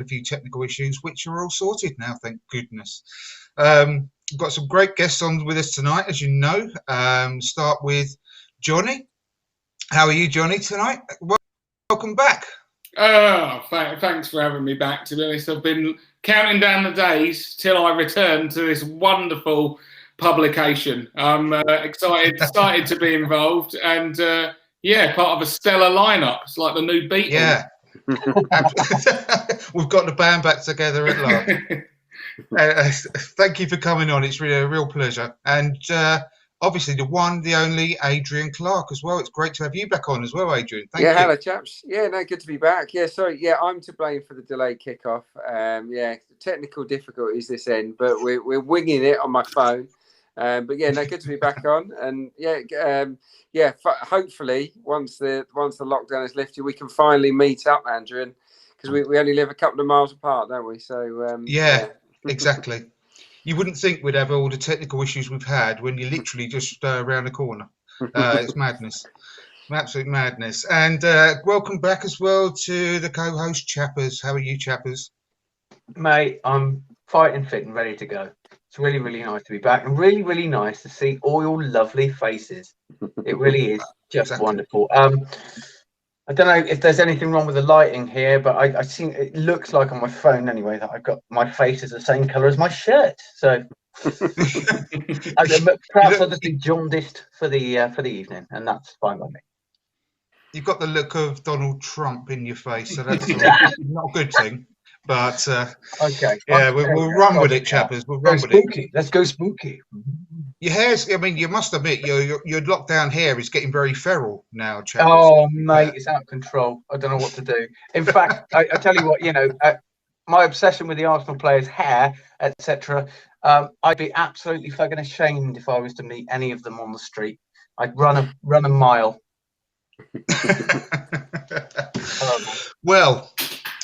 a few technical issues, which are all sorted now, thank goodness. We've got some great guests on with us tonight, as you know. Start with Johnny. How are you, Johnny, tonight? Welcome back. Oh, thanks for having me back. To be honest, I've been counting down the days till I return to this wonderful publication. I'm excited to be involved, and part of a stellar lineup. It's like the new Beatles. Yeah, we've got the band back together at last. Thank you for coming on. It's really a real pleasure, and obviously the one, the only Adrian Clarke as well. It's great to have you back on as well, Adrian. Thank you. Hello, chaps. Good to be back. I'm to blame for the delayed kickoff. Technical difficulties this end, but we're winging it on my phone. Good to be back on. And hopefully once the lockdown is lifted, we can finally meet up, Andrew, because we only live a couple of miles apart, don't we? So exactly. You wouldn't think we'd have all the technical issues we've had when you're literally just around the corner. It's madness, absolute madness. And welcome back as well to the co-host Chappers. How are you, Chappers? Mate, I'm fighting fit and ready to go. It's really, really nice to be back, and really, really nice to see all your lovely faces. It really is just wonderful. I don't know if there's anything wrong with the lighting here, but I think it looks like on my phone anyway that I've got my face is the same colour as my shirt. So perhaps I'll just be jaundiced for the evening, and that's fine by me. You've got the look of Donald Trump in your face, so that's not a good thing. But okay, we'll run with it, Chappers. We'll run with it. Let's go spooky. Your hair's, I mean, you must admit your lockdown hair is getting very feral now, Chappers. Oh, mate, it's out of control. I don't know what to do. In fact, I tell you what, my obsession with the Arsenal players' hair, etc. I'd be absolutely fucking ashamed if I was to meet any of them on the street. I'd run a mile. Well,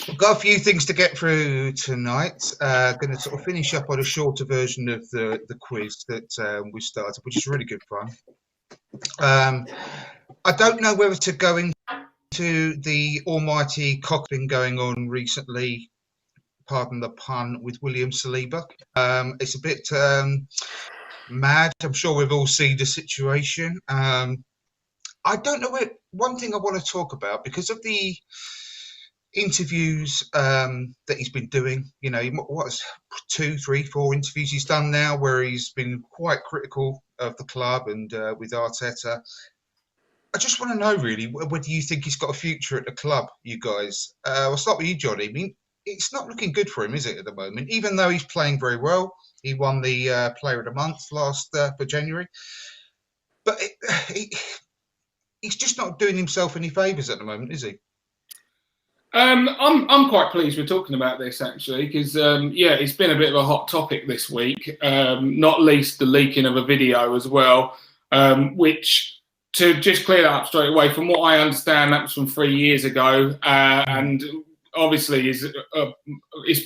we've got a few things to get through tonight. Going to sort of finish up on a shorter version of the quiz that we started, which is really good fun. I don't know whether to go into the almighty Cochrane going on recently, pardon the pun, with William Saliba. It's a bit mad. I'm sure we've all seen the situation. I don't know one thing I want to talk about, because of the interviews that he's been doing, what 2, 3, 4 interviews he's done now where he's been quite critical of the club and with Arteta. I just want to know really whether you think he's got a future at the club, you guys. I'll start with you, Johnny. I mean, it's not looking good for him, is it, at the moment? Even though he's playing very well. He won the Player of the Month for January, but he's just not doing himself any favours at the moment, is he? I'm quite pleased we're talking about this, actually, because it's been a bit of a hot topic this week. Not least the leaking of a video as well, which, to just clear that up straight away, from what I understand, that was from 3 years ago, and obviously is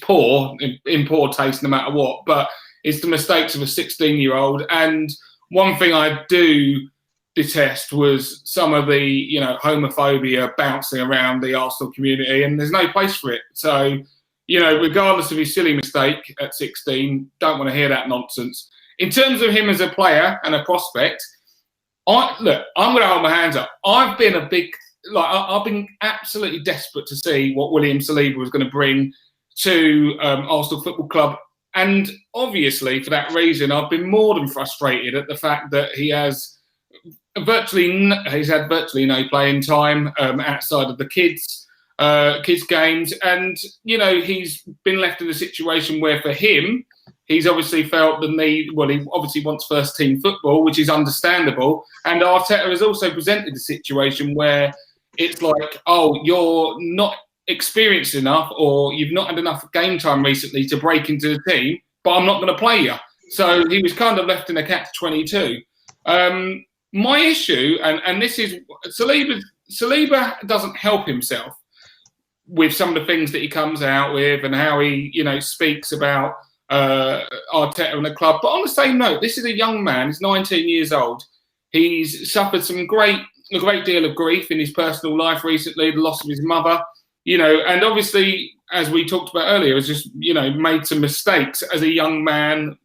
poor, in poor taste no matter what. But it's the mistakes of a 16-year-old, and one thing I do detest was some of the homophobia bouncing around the Arsenal community, and there's no place for it. So regardless of his silly mistake at 16, don't want to hear that nonsense. In terms of him as a player and a prospect, I'm going to hold my hands up. I've been absolutely desperate to see what William Saliba was going to bring to Arsenal Football Club, and obviously for that reason I've been more than frustrated at the fact that he's had virtually no playing time outside of the kids games, and he's been left in a situation where for him he's obviously felt the need. Well, he obviously wants first team football, which is understandable, and Arteta has also presented a situation where it's like, oh, you're not experienced enough, or you've not had enough game time recently to break into the team, but I'm not going to play you. So he was kind of left in a catch-22. My issue, and this is Saliba doesn't help himself with some of the things that he comes out with and how he, speaks about Arteta and the club. But on the same note, this is a young man. He's 19 years old. He's suffered a great deal of grief in his personal life recently, the loss of his mother. you know, and obviously, as we talked about earlier, has just, you know, made some mistakes as a young man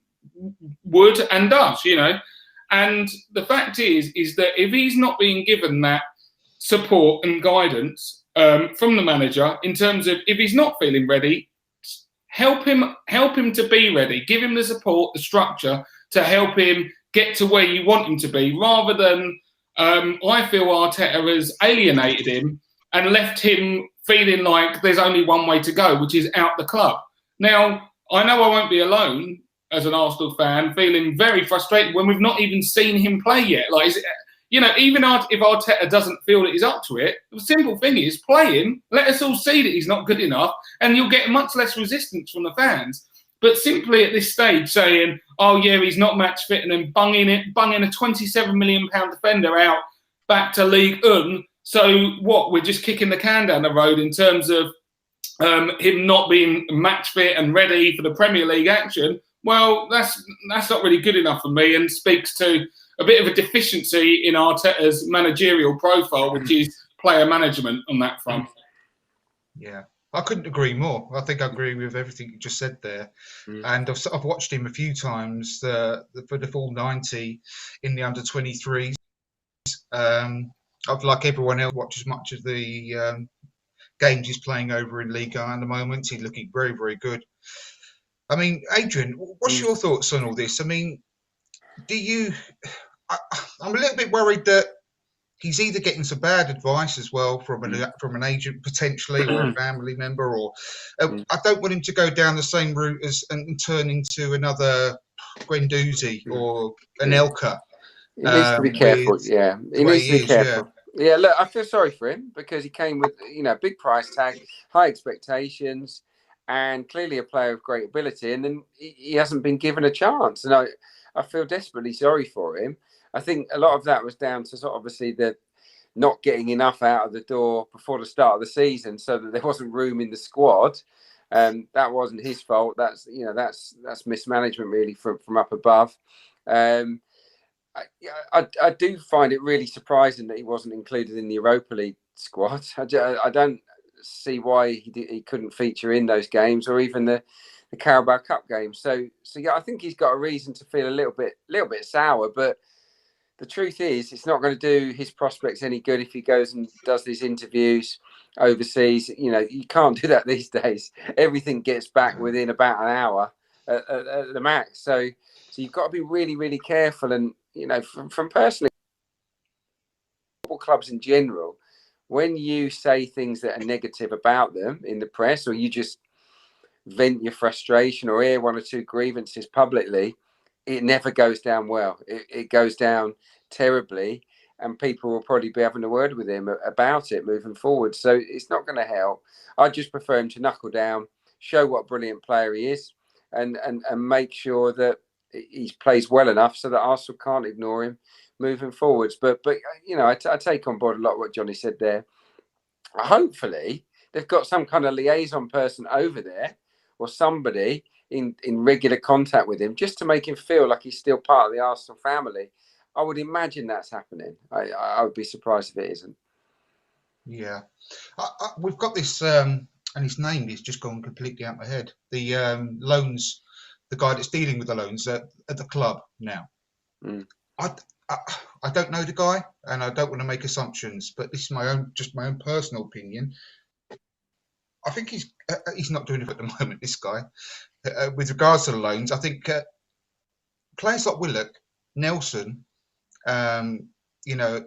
would and does, you know. And the fact is that if he's not being given that support and guidance from the manager in terms of if he's not feeling ready, help him to be ready. Give him the support, the structure to help him get to where you want him to be, rather than I feel Arteta has alienated him and left him feeling like there's only one way to go, which is out the club. Now, I know I won't be alone as an Arsenal fan, feeling very frustrated when we've not even seen him play yet. Like, you know, even if Arteta doesn't feel that he's up to it, the simple thing is play him. Let us all see that he's not good enough, and you'll get much less resistance from the fans. But simply at this stage saying, "Oh yeah, he's not match fit," and then bunging a £27 million defender out back to League One. So what? We're just kicking the can down the road in terms of him not being match fit and ready for the Premier League action. Well, that's not really good enough for me, and speaks to a bit of a deficiency in Arteta's managerial profile, which is player management on that front. Yeah, I couldn't agree more. I think I agree with everything you just said there. And I've watched him a few times for the full 90 in the under-23s. I've, like everyone else, watched as much of the games he's playing over in Ligue 1 at the moment. He's looking very, very good. I mean, Adrian, what's your thoughts on all this? I mean, I'm a little bit worried that he's either getting some bad advice as well from an agent potentially, or a family member, or I don't want him to go down the same route and turn into another Guendouzi or an Elka. He needs to be careful. Yeah, he needs to be careful. Yeah, look, I feel sorry for him because he came with, you know, big price tag, high expectations, and clearly a player of great ability, and then he hasn't been given a chance. And I feel desperately sorry for him. I think a lot of that was down to sort of obviously the not getting enough out of the door before the start of the season, so that there wasn't room in the squad. That wasn't his fault. That's mismanagement really from up above. I do find it really surprising that he wasn't included in the Europa League squad. I don't see why he couldn't feature in those games, or even the Carabao Cup game. So yeah, I think he's got a reason to feel a little bit sour. But the truth is, it's not going to do his prospects any good if he goes and does these interviews overseas. You know, you can't do that these days. Everything gets back within about an hour at the max. So you've got to be really, really careful. And you know, from personally, football clubs in general, when you say things that are negative about them in the press, or you just vent your frustration or air one or two grievances publicly, it never goes down well. It goes down terribly, and people will probably be having a word with him about it moving forward. So it's not going to help. I just prefer him to knuckle down, show what a brilliant player he is, and make sure that he plays well enough so that Arsenal can't ignore him moving forwards. But you know, I take on board a lot of what Johnny said there. Hopefully they've got some kind of liaison person over there, or somebody in regular contact with him, just to make him feel like he's still part of the Arsenal family. I would imagine that's happening. I would be surprised if it isn't. Yeah. We've got this, and his name is just gone completely out of my head. The loans, the guy that's dealing with the loans at the club now. I don't know the guy, and I don't want to make assumptions, but this is my own personal opinion. I think he's not doing it at the moment, this guy. With regards to the loans, I think players like Willock, Nelson, you know,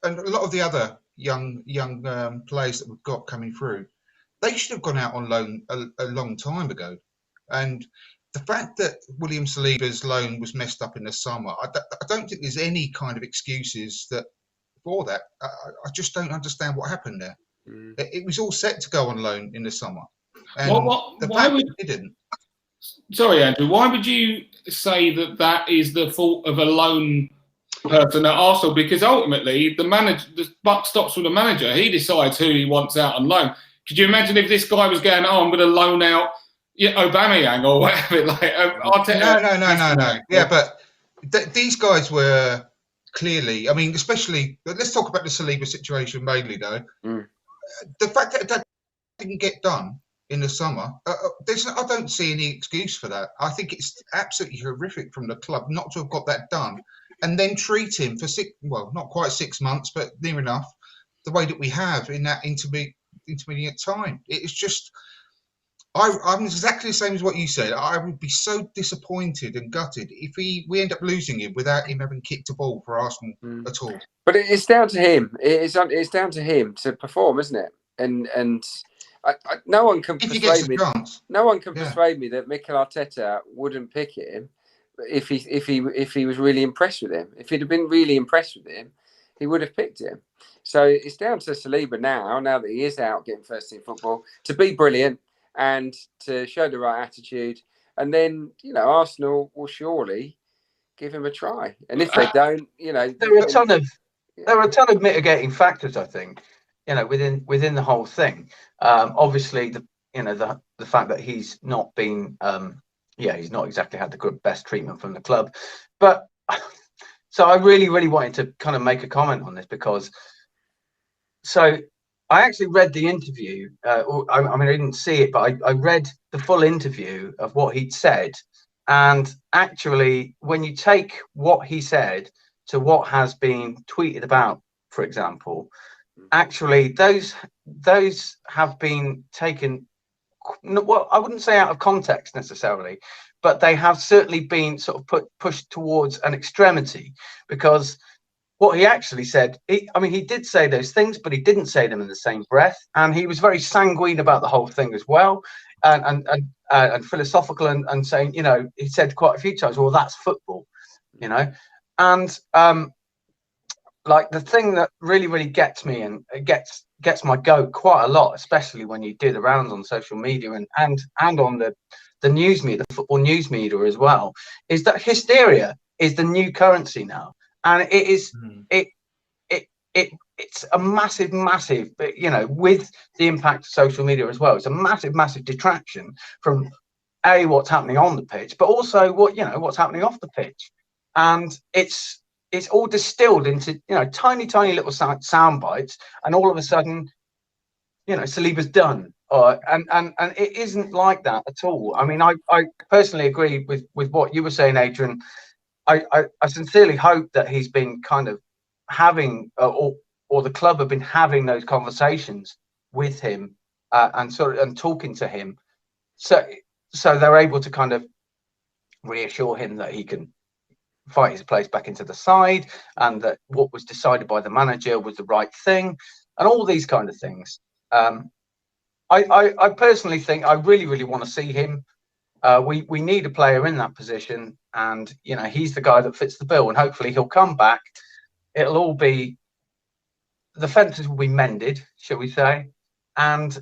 and a lot of the other young players that we've got coming through, they should have gone out on loan a long time ago. And the fact that William Saliba's loan was messed up in the summer, I don't think there's any kind of excuses for that. I just don't understand what happened there. It was all set to go on loan in the summer. And it didn't. Sorry, Andrew. Why would you say that is the fault of a loan person at Arsenal? Because ultimately, the buck stops with the manager. He decides who he wants out on loan. Could you imagine if this guy was going, "Oh, I'm going to loan out Aubameyang or whatever"? Like Arteta. No. Yeah, but these guys were clearly. I mean, especially. Let's talk about the Saliba situation mainly, though. The fact that didn't get done in the summer, I don't see any excuse for that. I think it's absolutely horrific from the club not to have got that done and then treat him for not quite 6 months, but near enough, the way that we have in that intermediate time. It's just, I'm exactly the same as what you said. I would be so disappointed and gutted if we end up losing him without him having kicked a ball for Arsenal at all. But it's down to him. It's down to him to perform, isn't it? And no one can persuade me. No one can persuade me that Mikel Arteta wouldn't pick him if he was really impressed with him. If he'd have been really impressed with him, he would have picked him. So it's down to Saliba now that he is out getting first team football, to be brilliant and to show the right attitude. And then, Arsenal will surely give him a try. And if they don't, there are a ton of mitigating factors, I think, within the whole thing. Obviously, the fact that he's not been, he's not exactly had the best treatment from the club. But so I really, really wanted to kind of make a comment on this because, so I actually read the interview. I didn't see it, but I read the full interview of what he'd said. And actually, when you take what he said to what has been tweeted about, for example, actually those have been taken, well, I wouldn't say out of context necessarily, but they have certainly been sort of pushed towards an extremity, because what he actually said, he did say those things, but he didn't say them in the same breath, and he was very sanguine about the whole thing as well, and philosophical, and saying, he said quite a few times, well, that's football, and like the thing that really, really gets me, and it gets my goat quite a lot, especially when you do the rounds on social media and on the news media, the football news media as well, is that hysteria is the new currency now, and it is it's a massive, with the impact of social media as well, it's a massive detraction from what's happening on the pitch, but also what's happening off the pitch, and it's all distilled into tiny little sound bites, and all of a sudden Saliba's done, and it isn't like that at all. I mean, I personally agree with what you were saying, Adrian. I sincerely hope that he's been kind of having or the club have been having those conversations with him and talking to him, so they're able to kind of reassure him that he can fight his place back into the side, and that what was decided by the manager was the right thing, and all these kind of things. I personally think I really, really want to see him. We need a player in that position, and he's the guy that fits the bill, and hopefully he'll come back. It'll all be, the fences will be mended, shall we say, and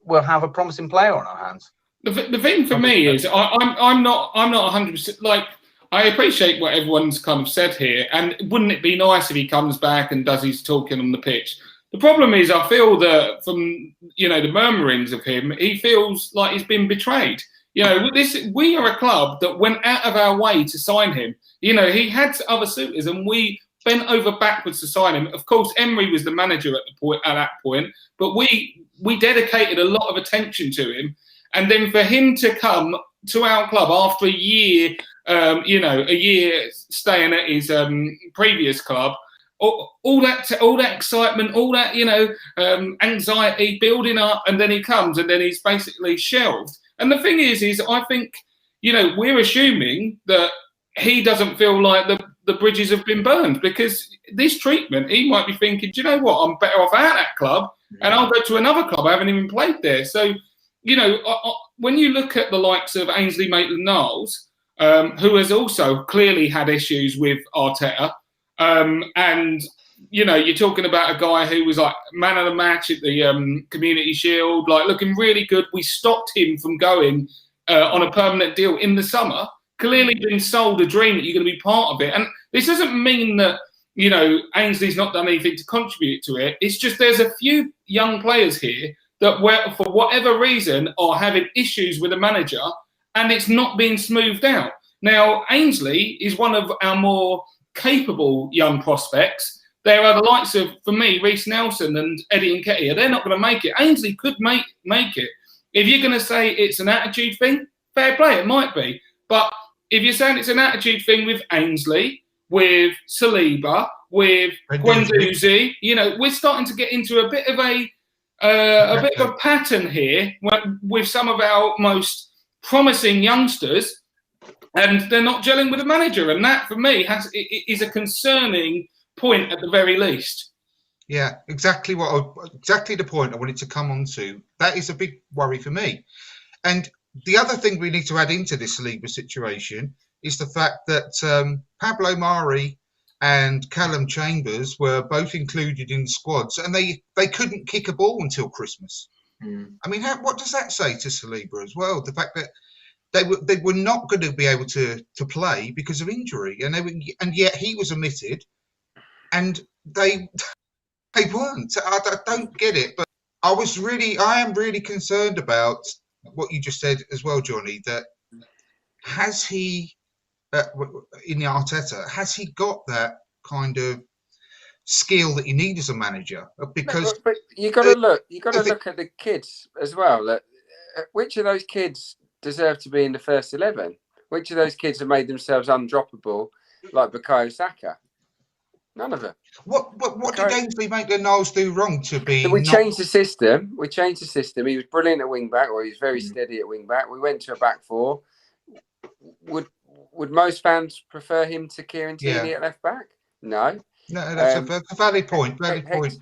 we'll have a promising player on our hands. The thing for me is I'm not 100%, like, I appreciate what everyone's kind of said here, and wouldn't it be nice if he comes back and does his talking on the pitch? The problem is, I feel that from the murmurings of him, he feels like he's been betrayed. We are a club that went out of our way to sign him. He had other suitors, and we bent over backwards to sign him. Of course, Emery was the manager at that point, but we dedicated a lot of attention to him, and then for him to come to our club after a year. A year staying at his previous club, all that excitement, all that anxiety building up, and then he comes and then he's basically shelved. And the thing is I think we're assuming that he doesn't feel like the bridges have been burned, because this treatment, he might be thinking, do you know what, I'm better off out of that club and I'll go to another club. I haven't even played there. So when you look at the likes of Ainsley Maitland-Niles, who has also clearly had issues with Arteta. And, you're talking about a guy who was like man of the match at the Community Shield, like looking really good. We stopped him from going on a permanent deal in the summer. Clearly been sold a dream that you're going to be part of it. And this doesn't mean that, Ainsley's not done anything to contribute to it. It's just there's a few young players here that, for whatever reason, are having issues with the manager, and it's not being smoothed out. Now, Ainsley is one of our more capable young prospects there are the likes of, for me, Reece Nelson and Eddie Nketiah. They're not going to make it. Ainsley could make it. If you're going to say it's an attitude thing, fair play, it might be. But if you're saying it's an attitude thing with Ainsley, with Saliba, with Guendouzi, we're starting to get into a bit of a pattern here with some of our most promising youngsters, and they're not gelling with the manager. And that, for me, is a concerning point at the very least. Yeah, exactly the point I wanted to come on to. That is a big worry for me. And the other thing we need to add into this Saliba situation is the fact that Pablo Mari and Callum Chambers were both included in squads, and they couldn't kick a ball until Christmas. I mean, what does that say to Saliba as well? The fact that they were not going to be able to play because of injury, and yet he was omitted, and they weren't. I don't get it, but I am really concerned about what you just said as well, Johnny. That has he in the Arteta, has he got that kind of skill that you need as a manager? Because but you got to look. You got to look at the kids as well. Which of those kids deserve to be in the first 11? Which of those kids have made themselves undroppable, like Bukayo Saka? None of them. What did Ainsley make the Niles do wrong to be? We changed the system. He was brilliant at wing back, or he was very steady at wing back. We went to a back four. Would most fans prefer him to Kieran Tierney at left back? No. No, that's a valid point.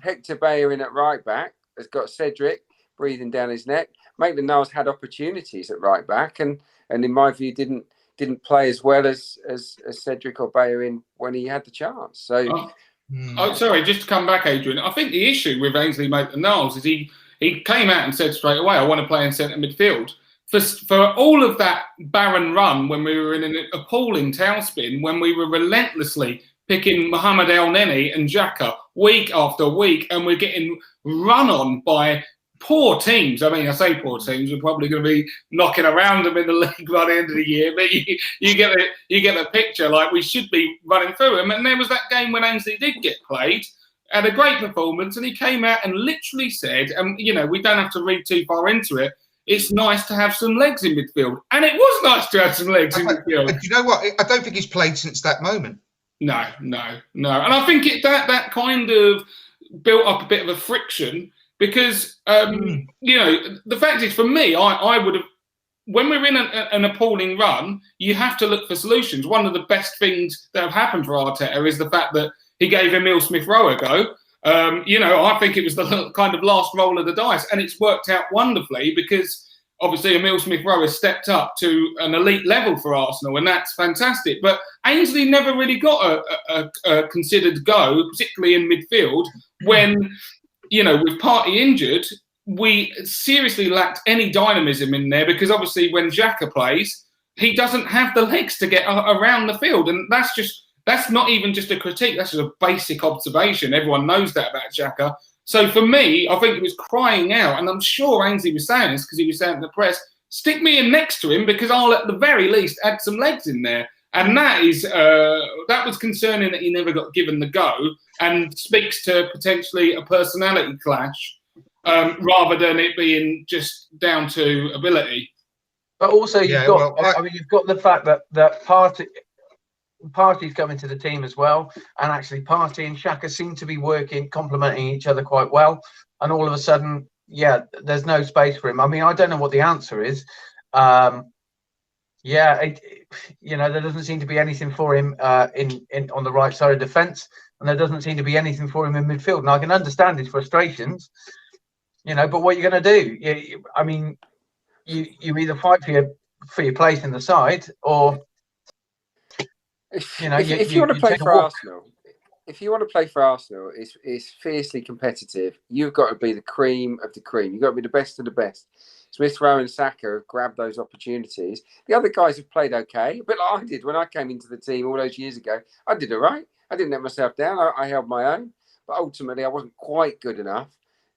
Hector Bellerin at right back has got Cedric breathing down his neck. Maitland-Niles had opportunities at right back, and in my view didn't play as well as Cedric or Bellerin when he had the chance. So, sorry, just to come back, Adrian. I think the issue with Ainsley Maitland-Niles is he came out and said straight away, "I want to play in centre midfield." For all of that barren run, when we were in an appalling tailspin, when we were relentlessly picking Mohamed El Neni and Xhaka week after week, and we're getting run on by poor teams. I mean, I say poor teams. We're probably going to be knocking around them in the league by the end of the year, but you get the picture. Like, we should be running through them. And there was that game when Ainsley did get played, had a great performance, and he came out and literally said, and we don't have to read too far into it, it's nice to have some legs in midfield. And it was nice to have some legs in midfield. Do you know what? I don't think he's played since that moment. No. And I think that kind of built up a bit of a friction because, the fact is, for me, I would have, when we're in an appalling run, you have to look for solutions. One of the best things that have happened for Arteta is the fact that he gave Emile Smith-Rowe a go. I think it was the kind of last roll of the dice, and it's worked out wonderfully because obviously Emile Smith-Rowe has stepped up to an elite level for Arsenal, and that's fantastic. But Ainsley never really got a considered go, particularly in midfield, when, with Partey injured, we seriously lacked any dynamism in there because obviously when Xhaka plays, he doesn't have the legs to get around the field, and that's not even just a critique. That's just a basic observation. Everyone knows that about Xhaka. So for me, I think he was crying out, and I'm sure Ainsley was saying this because he was saying in the press, stick me in next to him because I'll at the very least add some legs in there. And that was concerning that he never got given the go, and speaks to potentially a personality clash rather than it being just down to ability. But also you've got the fact that Partey's coming to the team as well, and actually Partey and Xhaka seem to be complementing each other quite well, and all of a sudden there's no space for him. I mean, I don't know what the answer is. There doesn't seem to be anything for him in on the right side of defence, and there doesn't seem to be anything for him in midfield. And I can understand his frustrations, but what you're going to do, you either fight for your place in the side, or if you want to play for Arsenal, it's fiercely competitive. You've got to be the cream of the cream. You've got to be the best of the best. Smith-Rowe and Saka have grabbed those opportunities. The other guys have played okay, but like I did when I came into the team all those years ago. I did all right. I didn't let myself down. I held my own, but ultimately I wasn't quite good enough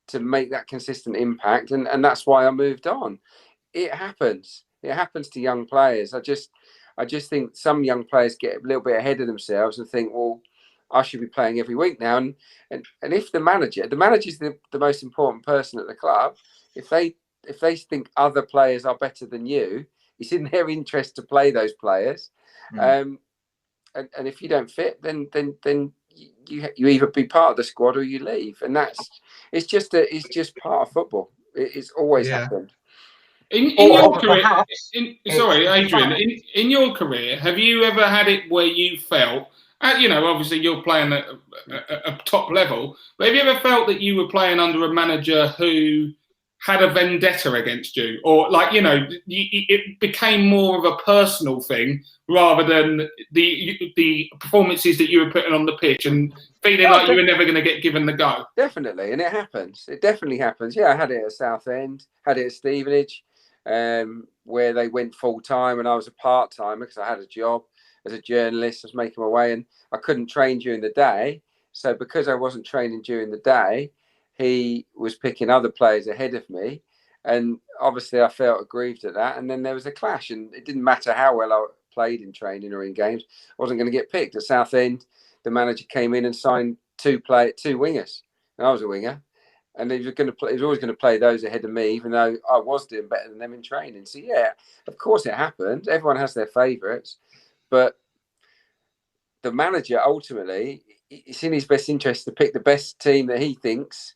to make that consistent impact, and that's why I moved on. It happens. It happens to young players. I just think some young players get a little bit ahead of themselves and think, well, I should be playing every week now. And if the manager's the most important person at the club, if they think other players are better than you, it's in their interest to play those players. And if you don't fit, then you either be part of the squad or you leave. And it's just part of football. It's always happened. In your career, sorry, Adrian, in your career, have you ever had it where you felt, obviously you're playing at a top level, but have you ever felt that you were playing under a manager who had a vendetta against you, or it became more of a personal thing rather than the performances that you were putting on the pitch and feeling like you were never going to get given the go? Definitely, and it happens. It definitely happens. Yeah, I had it at Southend, had it at Stevenage, where they went full time and I was a part timer because I had a job as a journalist. I was making my way, and I couldn't train during the day. So because I wasn't training during the day, he was picking other players ahead of me, and obviously I felt aggrieved at that. And then there was a clash, and it didn't matter how well I played in training or in games, I wasn't going to get picked. At Southend, the manager came in and signed two wingers, and I was a winger, and he was always going to play those ahead of me, even though I was doing better than them in training. So yeah, of course it happened. Everyone has their favourites, but the manager ultimately, it's in his best interest to pick the best team that he thinks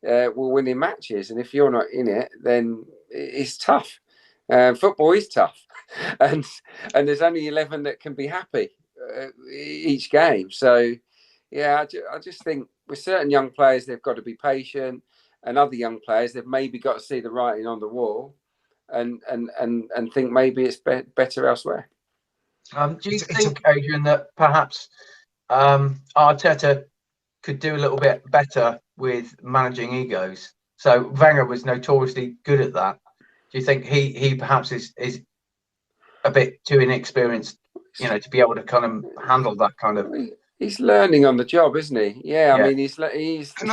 will win in matches. And if you're not in it, then it's tough. Football is tough, and there's only 11 that can be happy each game. So yeah, I just think with certain young players, they've got to be patient, and other young players, they've maybe got to see the writing on the wall and think maybe it's better elsewhere. Do you think, Adrian, that perhaps Arteta could do a little bit better with managing egos? So Wenger was notoriously good at that. Do you think he perhaps is a bit too inexperienced, to be able to kind of handle that kind of? He's learning on the job, isn't he? Yeah. I mean, he's. Can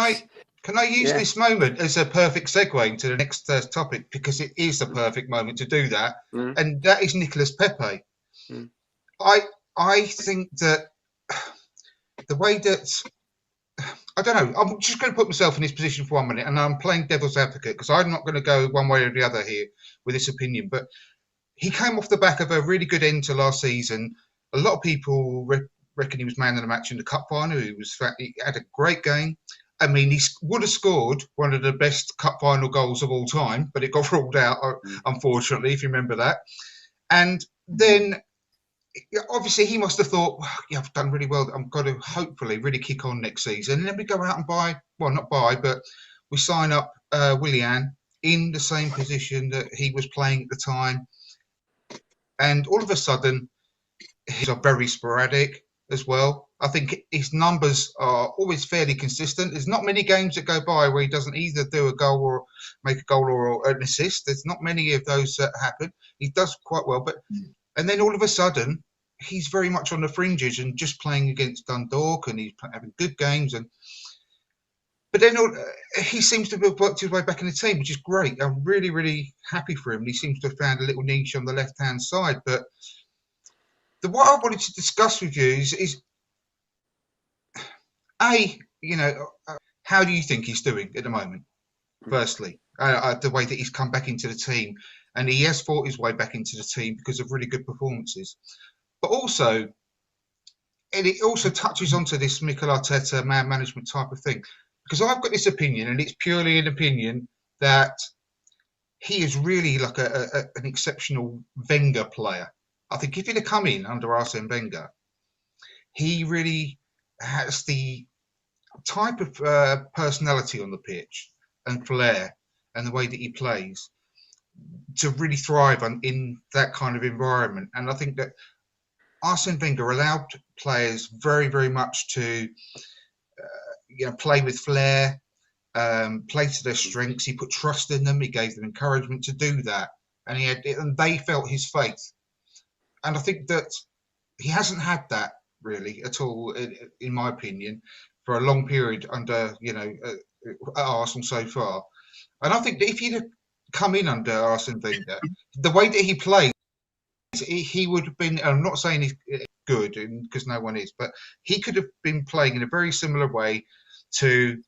I use this moment as a perfect segue into the next topic, because it is the perfect moment to do that, and that is Nicolas Pepe. I think that the way that, I don't know, I'm just going to put myself in his position for 1 minute, and I'm playing devil's advocate because I'm not going to go one way or the other here with this opinion, but he came off the back of a really good end to last season. A lot of people reckon he was man of the match in the cup final. He had a great game. I mean, he would have scored one of the best cup final goals of all time, but it got ruled out, unfortunately, if you remember that. And then obviously he must have thought, I've done really well. I'm going to hopefully really kick on next season. And then we go out and but we sign up Willian in the same position that he was playing at the time. And all of a sudden, he's very sporadic as well. I think his numbers are always fairly consistent. There's not many games that go by where he doesn't either do a goal or make a goal or an assist. There's not many of those that happen. He does quite well, and then all of a sudden, he's very much on the fringes and just playing against Dundalk, and he's having good games. But then he seems to have worked his way back in the team, which is great. I'm really, really happy for him. He seems to have found a little niche on the left-hand side. But what I wanted to discuss with you is how do you think he's doing at the moment? Firstly, the way that he's come back into the team, and he has fought his way back into the team because of really good performances. But also, it also touches onto this Mikel Arteta man management type of thing, because I've got this opinion, and it's purely an opinion, that he is really like an exceptional Wenger player. I think if he'd have come in under Arsene Wenger, he really has the type of personality on the pitch and flair and the way that he plays to really thrive in that kind of environment. And I think that Arsene Wenger allowed players very, very much to play with flair, play to their strengths. He put trust in them. He gave them encouragement to do that, and they felt his faith. And I think that he hasn't had that really at all, in my opinion, for a long period under at Arsenal so far. And I think that if he'd have come in under Arsene Wenger, the way that he plays he would have been. I'm not saying he's good, because no one is, but he could have been playing in a very similar way to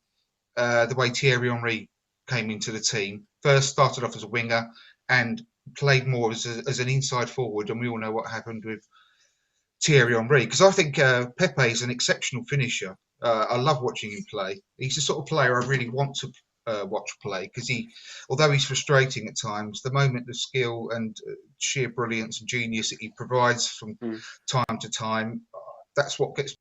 the way Thierry Henry came into the team. First started off as a winger and played more as an inside forward, and we all know what happened with Thierry Henry. Because I think Pepe is an exceptional finisher. I love watching him play. He's the sort of player I really want to watch play, because although he's frustrating at times, the moment of skill and sheer brilliance and genius that he provides from time to time, that's what gets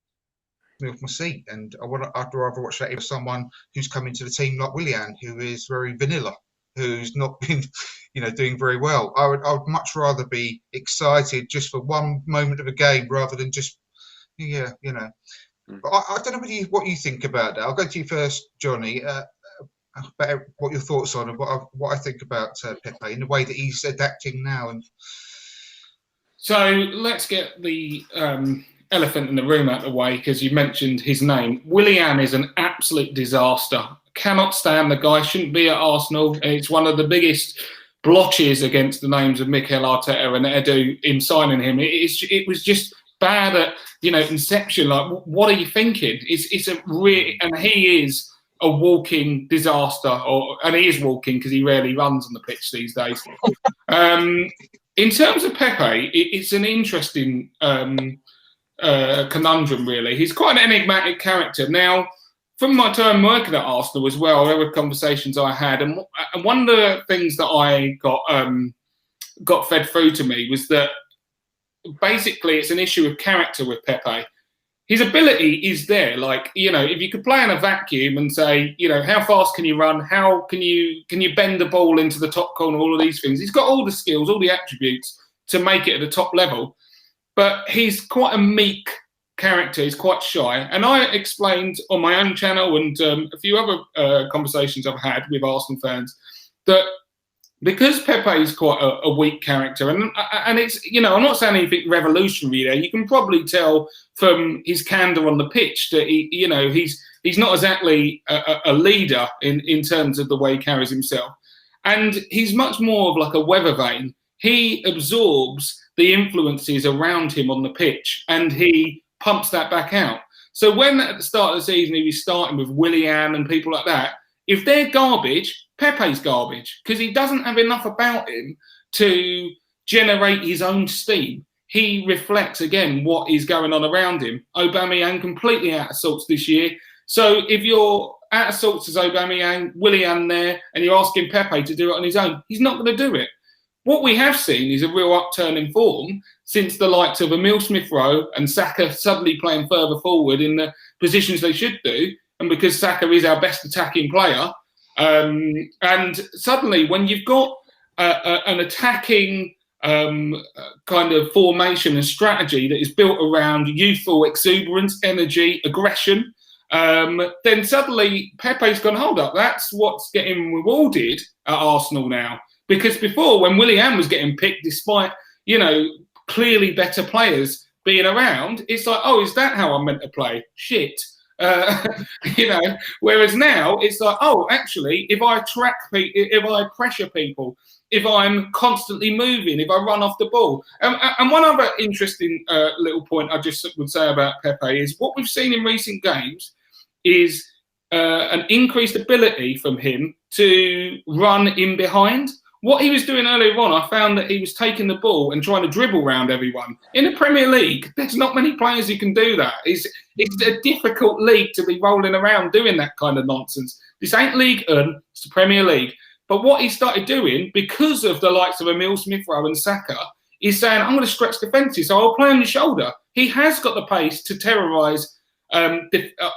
me off my seat. And I'd rather watch that with someone who's come into the team like Willian, who is very vanilla, who's not been, doing very well. I would much rather be excited just for one moment of a game rather than just, But I don't know what you think about that. I'll go to you first, Johnny. About what your thoughts on and what I think about Pepe in the way that he's adapting now. And so let's get the elephant in the room out of the way, because you mentioned his name. Willian is an absolute disaster. Cannot stand the guy. Shouldn't be at Arsenal. It's one of the biggest blotches against the names of Mikel Arteta and Edu in signing him. It was just bad at inception. Like, what are you thinking? It's a real, and he is a walking disaster, and he is walking because he rarely runs on the pitch these days. In terms of Pepe, it's an interesting conundrum, really. He's quite an enigmatic character. Now, from my time working at Arsenal as well, there were conversations I had, and one of the things that I got fed through to me was that basically it's an issue of character with Pepe. His ability is there. Like, if you could play in a vacuum and say, how fast can you run? How can you bend the ball into the top corner? All of these things. He's got all the skills, all the attributes to make it at the top level. But he's quite a meek character. He's quite shy. And I explained on my own channel and a few other conversations I've had with Arsenal fans that because Pepe is quite a weak character, and it's, I'm not saying anything revolutionary there. You can probably tell from his candour on the pitch that he's not exactly a leader in terms of the way he carries himself, and he's much more of like a weather vane. He absorbs the influences around him on the pitch, and he pumps that back out. So when at the start of the season he was starting with Willian and people like that, if they're garbage, Pepe's garbage, because he doesn't have enough about him to generate his own steam. He reflects, again, what is going on around him. Aubameyang completely out of sorts this year. So if you're out of sorts as Aubameyang, Willian there, and you're asking Pepe to do it on his own, he's not going to do it. What we have seen is a real upturn in form since the likes of Emile Smith-Rowe and Saka suddenly playing further forward in the positions they should do, and because Saka is our best attacking player. And suddenly, when you've got an attacking kind of formation and strategy that is built around youthful exuberance, energy, aggression, then suddenly Pepe's gone, hold up, that's what's getting rewarded at Arsenal now. Because before, when Willian was getting picked, despite, clearly better players being around, it's like, oh, is that how I'm meant to play? Shit. Whereas now it's like, oh, actually, if I if I pressure people, if I'm constantly moving, if I run off the ball. And one other interesting little point I just would say about Pepe is what we've seen in recent games is an increased ability from him to run in behind. What he was doing earlier on, I found that he was taking the ball and trying to dribble around everyone. In the Premier League, there's not many players who can do that. It's a difficult league to be rolling around doing that kind of nonsense. This ain't League One, it's the Premier League. But what he started doing, because of the likes of Emile Smith-Rowe and Saka, is saying, I'm going to stretch defences, so I'll play on your shoulder. He has got the pace to terrorise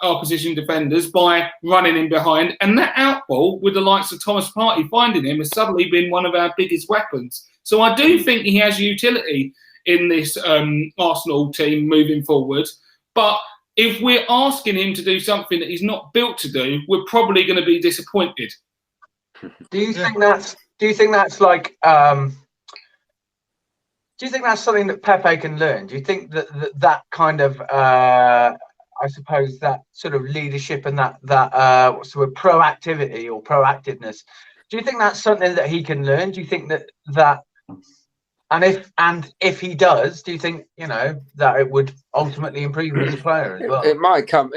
opposition defenders by running in behind, and that outball with the likes of Thomas Partey finding him has suddenly been one of our biggest weapons. So I do think he has utility in this Arsenal team moving forward, but if we're asking him to do something that he's not built to do, we're probably going to be disappointed. Do you think that's like do you think that's something that Pepe can learn? Do you think that kind of I suppose that sort of leadership and that sort of proactivity or proactiveness, do you think that's something that he can learn? Do you think that And if he does, do you think that it would ultimately improve him as a player as well? It might come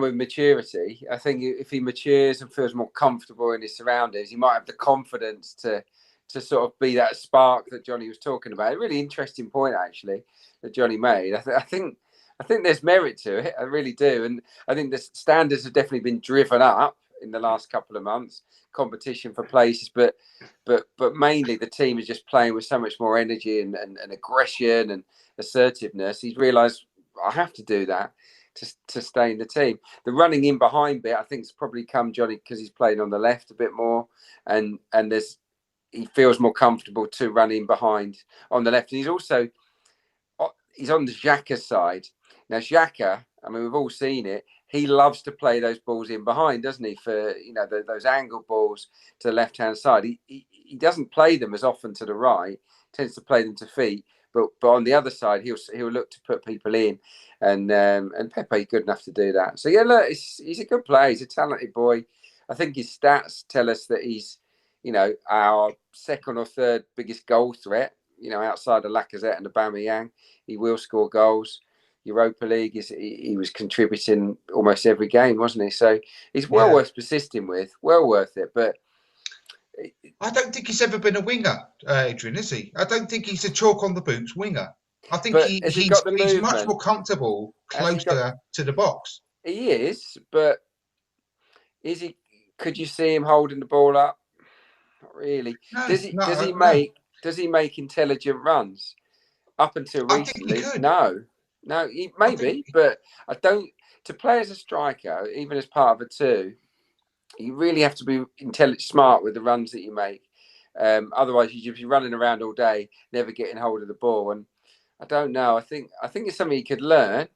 with maturity. I think if he matures and feels more comfortable in his surroundings, he might have the confidence to sort of be that spark that Johnny was talking about. A really interesting point actually that Johnny made. I think there's merit to it. I really do, and I think the standards have definitely been driven up in the last couple of months. Competition for places, but mainly the team is just playing with so much more energy and aggression and assertiveness. He's realised I have to do that to stay in the team. The running in behind bit, I think, has probably come Johnny because he's playing on the left a bit more, and he feels more comfortable to run in behind on the left. And he's on the Xhaka's side now. Xhaka, I mean, we've all seen it. He loves to play those balls in behind, doesn't he? For those angle balls to the left-hand side. He doesn't play them as often to the right. He tends to play them to feet, but on the other side, he'll look to put people in, and Pepe good enough to do that. So yeah, look, he's a good player. He's a talented boy. I think his stats tell us that he's our second or third biggest goal threat. Outside of Lacazette and Aubameyang, he will score goals. Europa League he was contributing almost every game, wasn't he? So he's well worth persisting with, well worth it. But I don't think he's ever been a winger, Adrian, is he? I don't think he's a chalk on the boots winger. I think he's much more comfortable closer to the box. He is, but is he? Could you see him holding the ball up? Not really. No, Does he make intelligent runs? Up until recently, no, maybe, but I don't. To play as a striker, even as part of a two, you really have to be smart with the runs that you make. Otherwise, you'd be running around all day, never getting hold of the ball. And I don't know. I think it's something he could learn,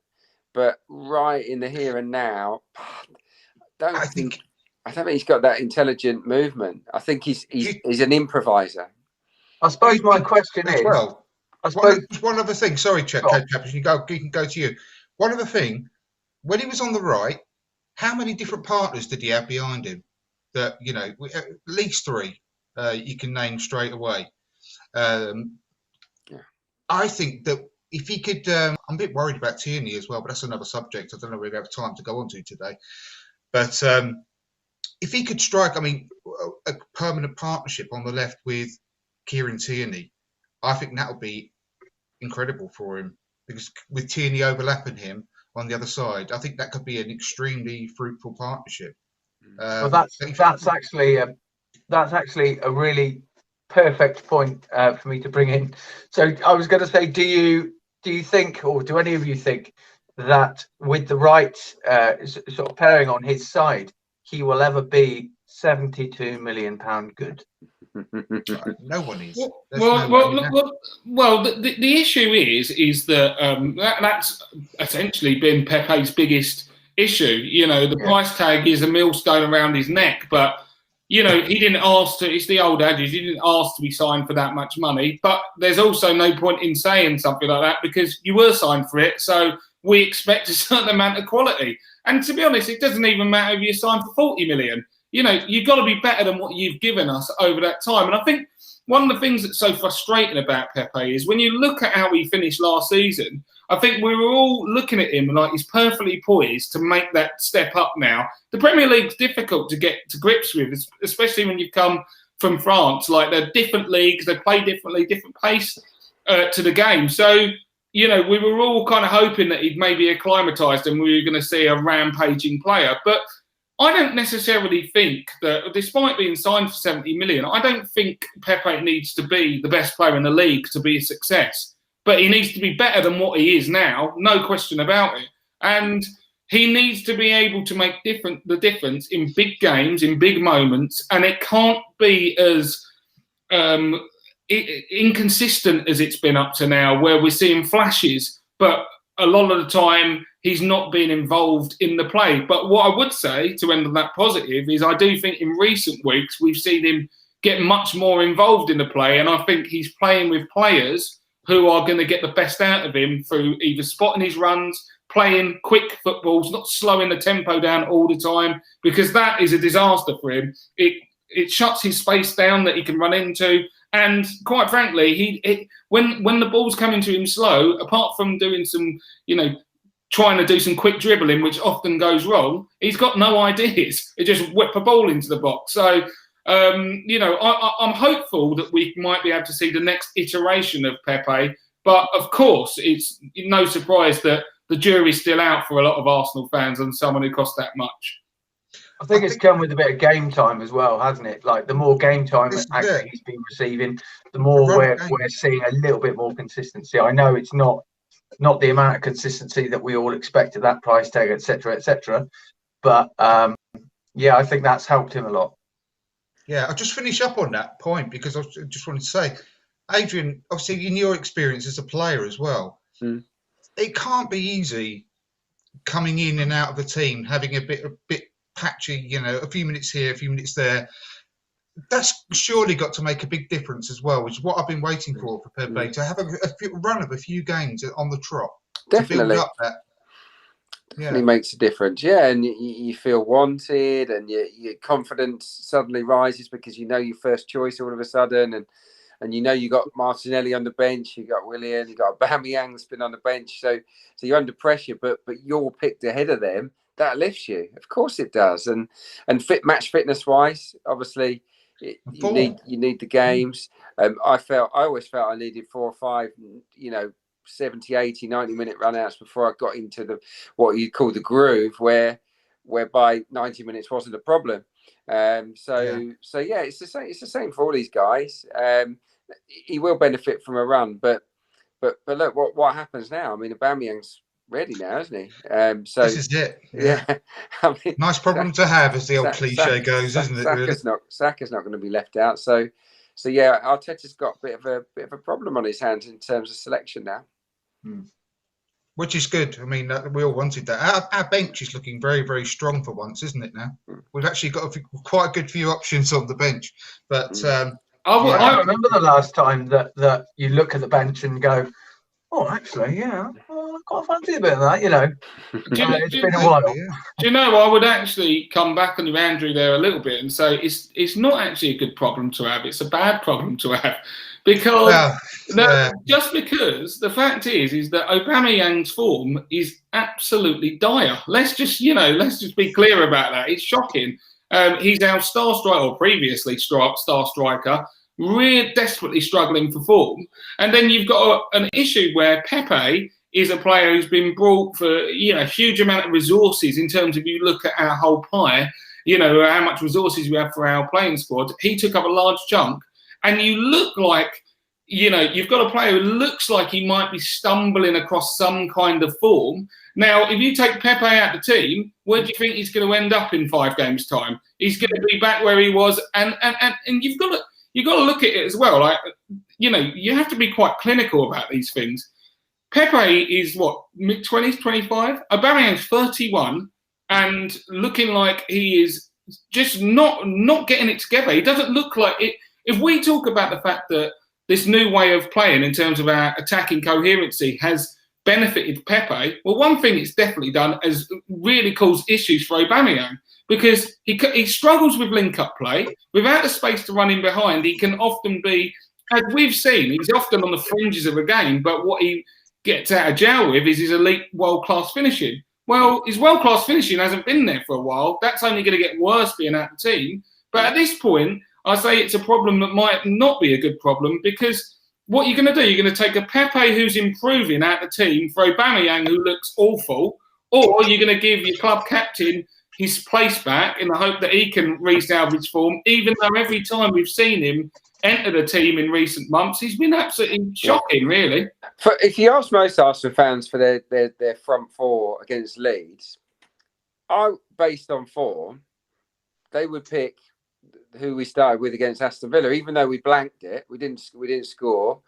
but right in the here and now, I don't think he's got that intelligent movement. I think he's an improviser. I suppose my question is. Well, one other thing. Sorry, Chappers, you can go to you. One other thing, when he was on the right, how many different partners did he have behind him? That at least three you can name straight away. I think that if he could, I'm a bit worried about Tierney as well, but that's another subject. I don't know if we have time to go on to today. But if he could strike, a permanent partnership on the left with Kieran Tierney, I think that would be incredible for him, because with Tierney overlapping him on the other side, I think that could be an extremely fruitful partnership. Well, that's actually a really perfect point for me to bring in. So I was going to say, do you think, or do any of you think that with the right sort of pairing on his side, he will ever be £72 million good? No one is. Well, the issue is that that's essentially been Pepe's biggest issue. The price tag is a millstone around his neck, but he didn't ask to. It's the old adage: he didn't ask to be signed for that much money. But there's also no point in saying something like that, because you were signed for it, so we expect a certain amount of quality. And to be honest, it doesn't even matter if you're signed for 40 million. You've got to be better than what you've given us over that time. And I think one of the things that's so frustrating about Pepe is when you look at how he finished last season, I think we were all looking at him like he's perfectly poised to make that step up now. The Premier League's difficult to get to grips with, especially when you come from France. Like, they're different leagues, they play differently, different pace to the game. So, we were all kind of hoping that he'd maybe acclimatised and we were going to see a rampaging player. But I don't necessarily think that, despite being signed for 70 million, I don't think Pepe needs to be the best player in the league to be a success. But he needs to be better than what he is now, no question about it. And he needs to be able to make the difference in big games, in big moments, and it can't be as inconsistent as it's been up to now, where we're seeing flashes, but a lot of the time he's not been involved in the play. But what I would say, to end on that positive, is I do think in recent weeks we've seen him get much more involved in the play, and I think he's playing with players who are going to get the best out of him through either spotting his runs, playing quick footballs, not slowing the tempo down all the time, because that is a disaster for him. It shuts his space down that he can run into, And quite frankly, when the ball's coming to him slow, apart from doing some, trying to do some quick dribbling, which often goes wrong, he's got no ideas. He just whip a ball into the box. So, I'm hopeful that we might be able to see the next iteration of Pepe. But of course, it's no surprise that the jury's still out for a lot of Arsenal fans on someone who cost that much. I think it's come with a bit of game time as well, hasn't it? Like the more game time actually he's been receiving, the more we're seeing a little bit more consistency. I know it's not the amount of consistency that we all expect at that price tag, etc. But I think that's helped him a lot. Yeah, I'll just finish up on that point because I just wanted to say, Adrian, obviously in your experience as a player as well, it can't be easy coming in and out of the team, having a bit patchy, a few minutes here, a few minutes there. That's surely got to make a big difference as well, which is what I've been waiting for Pepe to have a run of a few games on the trot. Definitely. To build up that. Definitely makes a difference. Yeah, and you feel wanted and your confidence suddenly rises because you know your first choice all of a sudden, and you got Martinelli on the bench, you got Willian, you got Aubameyang that's been on the bench, so you're under pressure, but you're picked ahead of them. That lifts you, of course it does, and match fitness wise, obviously you need the games. I always felt I needed 4 or 5, 70, 80, 90-minute run-outs before I got into what you call the groove, whereby 90 minutes wasn't a problem. It's the same for all these guys. He will benefit from a run, but look what happens now. I mean, Aubameyang's ready now, isn't he? This is it. Yeah. I mean, nice problem to have, as the old cliche goes, isn't it? Really? Saka's not going to be left out. So yeah, Arteta's got a bit of a problem on his hands in terms of selection now. Which is good. I mean, we all wanted that. Our bench is looking very, very strong for once, isn't it? Now we've actually got quite a good few options on the bench. But I remember the last time that you look at the bench and go, "Oh, actually, yeah, I quite fancy a bit of that." It's been a while. Do you know? I would actually come back on you, Andrew, there a little bit and say it's not actually a good problem to have. It's a bad problem to have. Because just because the fact is that Aubameyang's form is absolutely dire. Let's just be clear about that. It's shocking. He's our star striker, or previously star striker, really desperately struggling for form. And then you've got an issue where Pepe is a player who's been brought for a huge amount of resources in terms of you look at our whole pie, how much resources we have for our playing squad. He took up a large chunk. And you look like, you've got a player who looks like he might be stumbling across some kind of form. Now, if you take Pepe out of the team, where do you think he's going to end up in 5 games' time? He's going to be back where he was, and you've got to look at it as well. Like, you have to be quite clinical about these things. Pepe is mid-20s, 25. Aubameyang's 31, and looking like he is just not getting it together. He doesn't look like it. If we talk about the fact that this new way of playing in terms of our attacking coherency has benefited Pepe, well, one thing it's definitely done is really caused issues for Aubameyang because he struggles with link-up play. Without the space to run in behind, he can often be, as we've seen, he's often on the fringes of a game, but what he gets out of jail with is his elite world-class finishing. Well, his world-class finishing hasn't been there for a while. That's only going to get worse being out of the team. But at this point, I say it's a problem that might not be a good problem because what you're going to do, you're going to take a Pepe who's improving out the team for Aubameyang who looks awful, or you're going to give your club captain his place back in the hope that he can reestablish form, even though every time we've seen him enter the team in recent months, he's been absolutely shocking, really. If you ask most Arsenal fans for their front four against Leeds, based on form, they would pick who we started with against Aston Villa, even though we blanked it, we didn't score.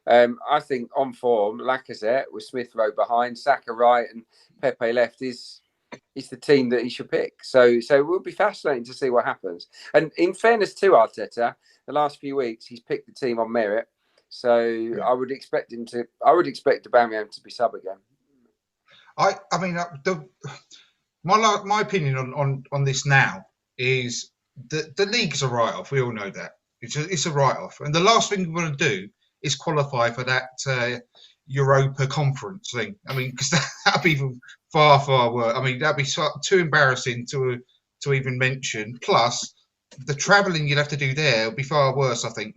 I think on form, Lacazette with Smith Rowe behind, Saka right, and Pepe left is the team that he should pick. So it will be fascinating to see what happens. And in fairness to Arteta, the last few weeks he's picked the team on merit. So yeah. I would expect Aubameyang to be sub again. I mean, my opinion on this now is. The league's a write-off. We all know that. It's a write-off. And the last thing we want to do is qualify for that Europa Conference thing. I mean, because that'd be even far, far worse. I mean, that'd be too embarrassing to even mention. Plus, the travelling you'd have to do there would be far worse, I think,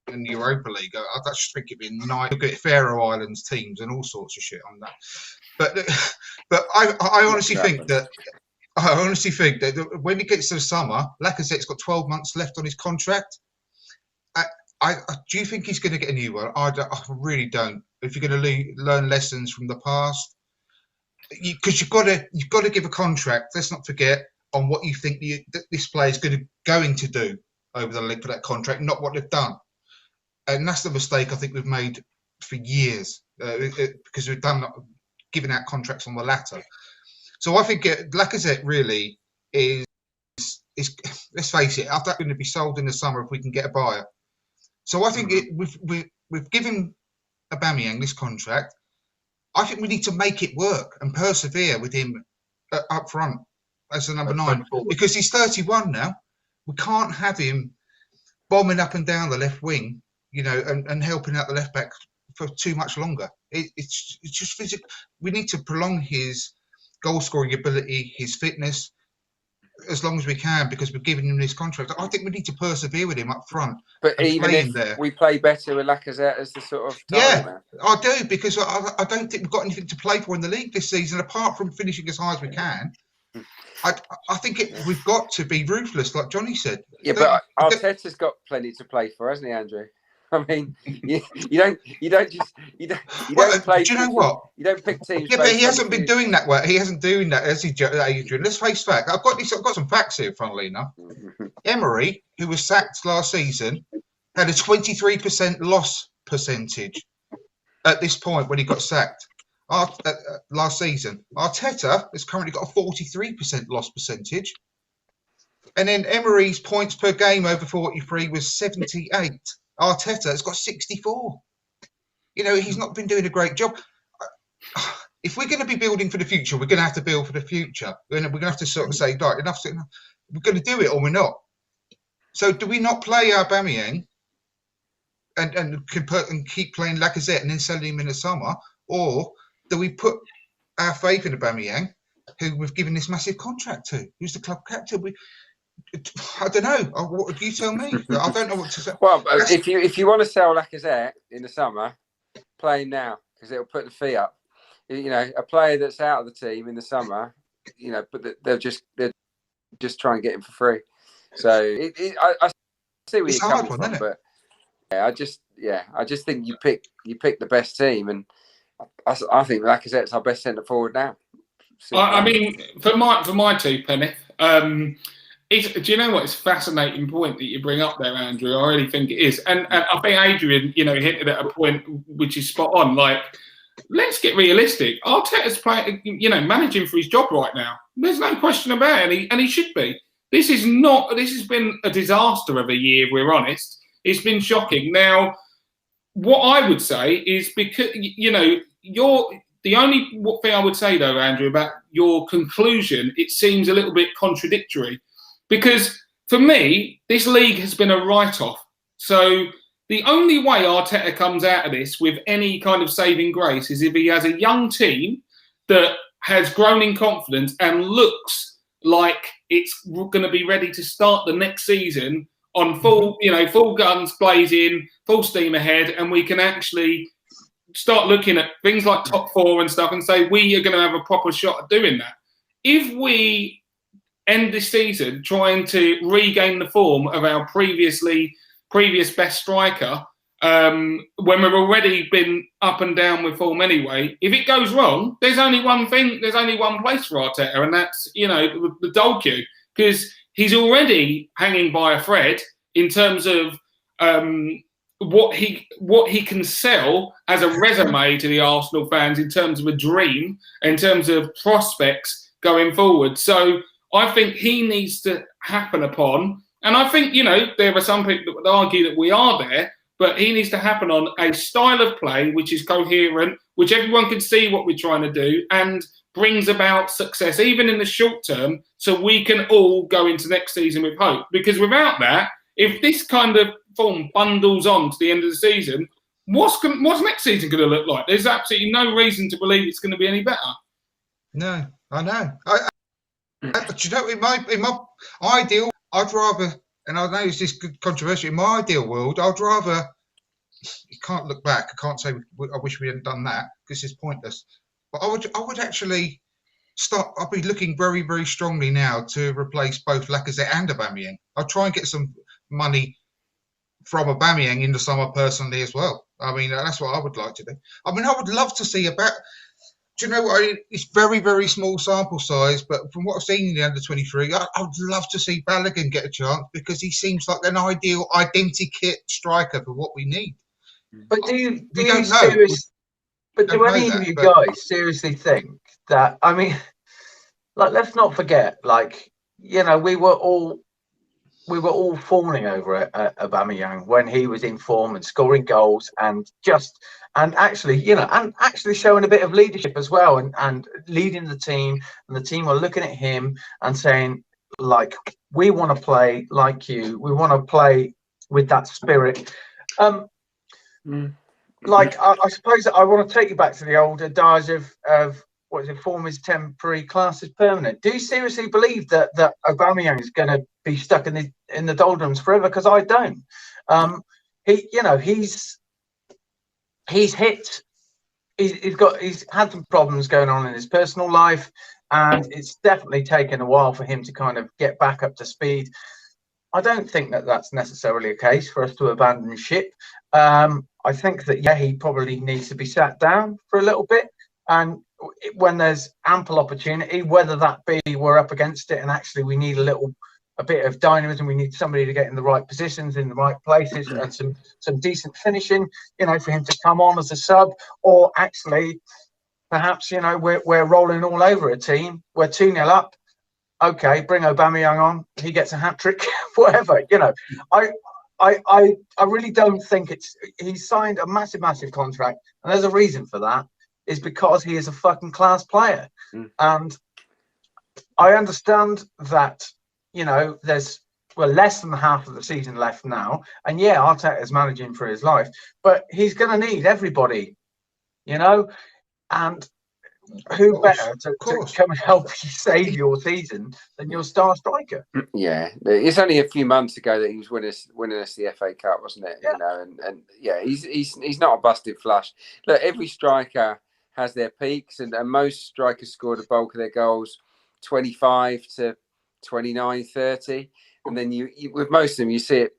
than the Europa League. I just think it'd be nice. You'll get Faroe Islands teams and all sorts of shit on that. But I honestly think that. I honestly think that when it gets to the summer, Lacazette's got 12 months left on his contract. Do you think he's going to get a new one? I really don't. If you're going to learn lessons from the past, because you've got to give a contract. Let's not forget on what you think that this player is going to do over the league for that contract, not what they've done. And that's the mistake I think we've made for years because we've done giving out contracts on the latter. So I think Lacazette really is. Let's face it, after that's going to be sold in the summer if we can get a buyer. So I think we've given Aubameyang this contract. I think we need to make it work and persevere with him up front as the number 9 because he's 31 now. We can't have him bombing up and down the left wing, and helping out the left back for too much longer. It's just physical. We need to prolong his goal scoring ability, his fitness, as long as we can, because we've given him this contract. I think we need to persevere with him up front. But even if we play better with Lacazette as the sort of man. I do, because I don't think we've got anything to play for in the league this season, apart from finishing as high as we can. I think we've got to be ruthless, like Johnny said. Yeah, but Arteta's got plenty to play for, hasn't he, Andrew? I mean, you don't play. Do you know what? You don't pick teams. Yeah, but he hasn't been doing that. He hasn't doing that, has he, Adrian? Let's face fact. I've got some facts here. Funnily enough, Emery, who was sacked last season, had a 23% loss percentage at this point when he got sacked last season. Arteta has currently got a 43% loss percentage, and then Emery's points per game over 43 was 78. Arteta has got 64. He's not been doing a great job. If we're going to be building for the future, we're going to have to build for the future. We're going to have to sort of say, right, enough. We're going to do it or we're not. So do we not play Aubameyang and keep playing Lacazette and then selling him in the summer? Or do we put our faith in Aubameyang, who we've given this massive contract to, who's the club captain? I don't know. What do you tell me? I don't know what to say. Well, if you want to sell Lacazette in the summer, play him now because it'll put the fee up. A player that's out of the team in the summer, but they're just try and get him for free. So I see where you're coming from, but I just think you pick the best team, and I think Lacazette's our best centre forward now. I mean, for my two, Penny. Do you know what? It's a fascinating point that you bring up there, Andrew. I really think it is. And I think Adrian, hinted at a point which is spot on. Like, let's get realistic. Arteta's playing, managing for his job right now. There's no question about it, and he should be. This has been a disaster of a year, if we're honest. It's been shocking. Now, what I would say is because, the only thing I would say, though, Andrew, about your conclusion, it seems a little bit contradictory. Because for me, this league has been a write-off. So the only way Arteta comes out of this with any kind of saving grace is if he has a young team that has grown in confidence and looks like it's going to be ready to start the next season on full guns blazing, full steam ahead, and we can actually start looking at things like top 4 and stuff and say we are going to have a proper shot at doing that. If we end this season trying to regain the form of our previous best striker, when we've already been up and down with form anyway. If it goes wrong, there's only one place for Arteta, and that's the goal queue, because he's already hanging by a thread in terms of what he can sell as a resume to the Arsenal fans, in terms of a dream, in terms of prospects going forward. So I think he needs to happen upon, and I think, there are some people that would argue that we are there, but he needs to happen on a style of play which is coherent, which everyone can see what we're trying to do, and brings about success, even in the short term, so we can all go into next season with hope. Because without that, if this kind of form bundles on to the end of the season, what's next season going to look like? There's absolutely no reason to believe it's going to be any better. No, I know. But you know, in my ideal, I'd rather, and I know it's this controversial. In my ideal world, I'd rather. You can't look back. I can't say I wish we hadn't done that because it's pointless. But I would actually start. I'll be looking very, very strongly now to replace both Lacazette and Aubameyang. I'll try and get some money from Aubameyang in the summer personally as well. I mean, that's what I would like to do. I mean, I would love to see about. Do you know what? It's very, very small sample size, but from what I've seen in the under-23, I would love to see Balogun get a chance because he seems like an ideal identikit striker for what we need. But do any of you guys seriously think that? I mean, like, let's not forget, like, you know, we were all fawning over Aubameyang when he was in form and scoring goals and actually showing a bit of leadership as well and leading the team, and the team are looking at him and saying, like, we want to play like you, we want to play with that spirit. Like, I suppose I want to take you back to the old adage of what is it? Form is temporary, class is permanent. Do you seriously believe that Aubameyang is going to be stuck in the doldrums forever? Because I don't. He's had some problems going on in his personal life, and it's definitely taken a while for him to kind of get back up to speed. I don't think that that's necessarily a case for us to abandon ship. I think that, yeah, he probably needs to be sat down for a little bit, and when there's ample opportunity, whether that be we're up against it and actually we need a bit of dynamism, we need somebody to get in the right positions, in the right places, and some decent finishing, you know, for him to come on as a sub, or actually perhaps, you know, we're rolling all over a team, we're 2-0 up, okay, bring Aubameyang on, he gets a hat-trick, whatever, you know. I really don't think he's signed a massive contract, and there's a reason for that, is because he is a fucking class player. And I understand that, you know, there's less than half of the season left now, and yeah, Arteta is managing for his life, but he's going to need everybody, you know, and who better to come and help you save your season than your star striker? Yeah, it's only a few months ago that he was winning us the FA Cup, wasn't it? Yeah. You know, and yeah, he's not a busted flush. Look, every striker has their peaks, and most strikers score the bulk of their goals 25 to 29, 30, and then you with most of them you see it,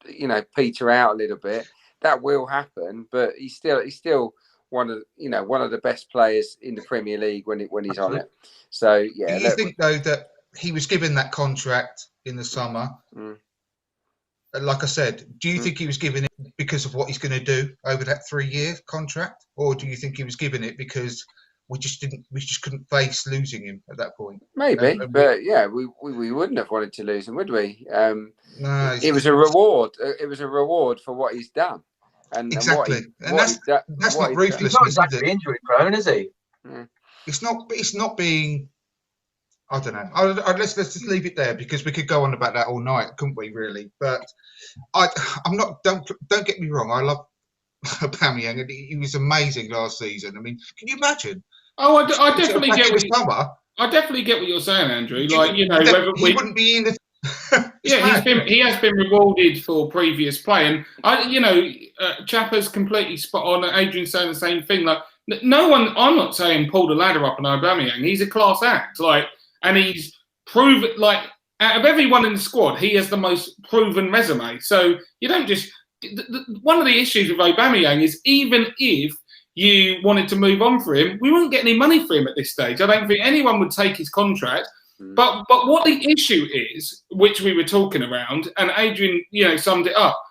you know, peter out a little bit. That will happen, but he's still one of the best players in the Premier League when he's on it. So yeah. Do you think though that he was given that contract in the summer? Like I said, do you think he was given it because of what he's going to do over that 3-year contract, or do you think he was given it because we just couldn't face losing him at that point? Maybe, but yeah, we wouldn't have wanted to lose him, would we? No, it was a reward. It was a reward for what he's done. And exactly, and that's not ruthless. He's not exactly injury prone, is he? Yeah. It's not being. I don't know. Let's just leave it there because we could go on about that all night, couldn't we? Really, but I'm not. Don't get me wrong. I love Aubameyang, and he was amazing last season. I mean, can you imagine? Oh, I definitely get I definitely get what you're saying, Andrew. Like, you know, whether he wouldn't be in the. Yeah, he has been rewarded for previous play, and Chapper's completely spot on. Adrian's saying the same thing. Like, no one, I'm not saying pull the ladder up on Aubameyang. He's a class act, like, and he's proven, like, out of everyone in the squad, he has the most proven resume. So you don't just. One of the issues with Aubameyang is even if you wanted to move on for him, we wouldn't get any money for him at this stage. I don't think anyone would take his contract. But what the issue is, which we were talking around, and Adrian, summed it up.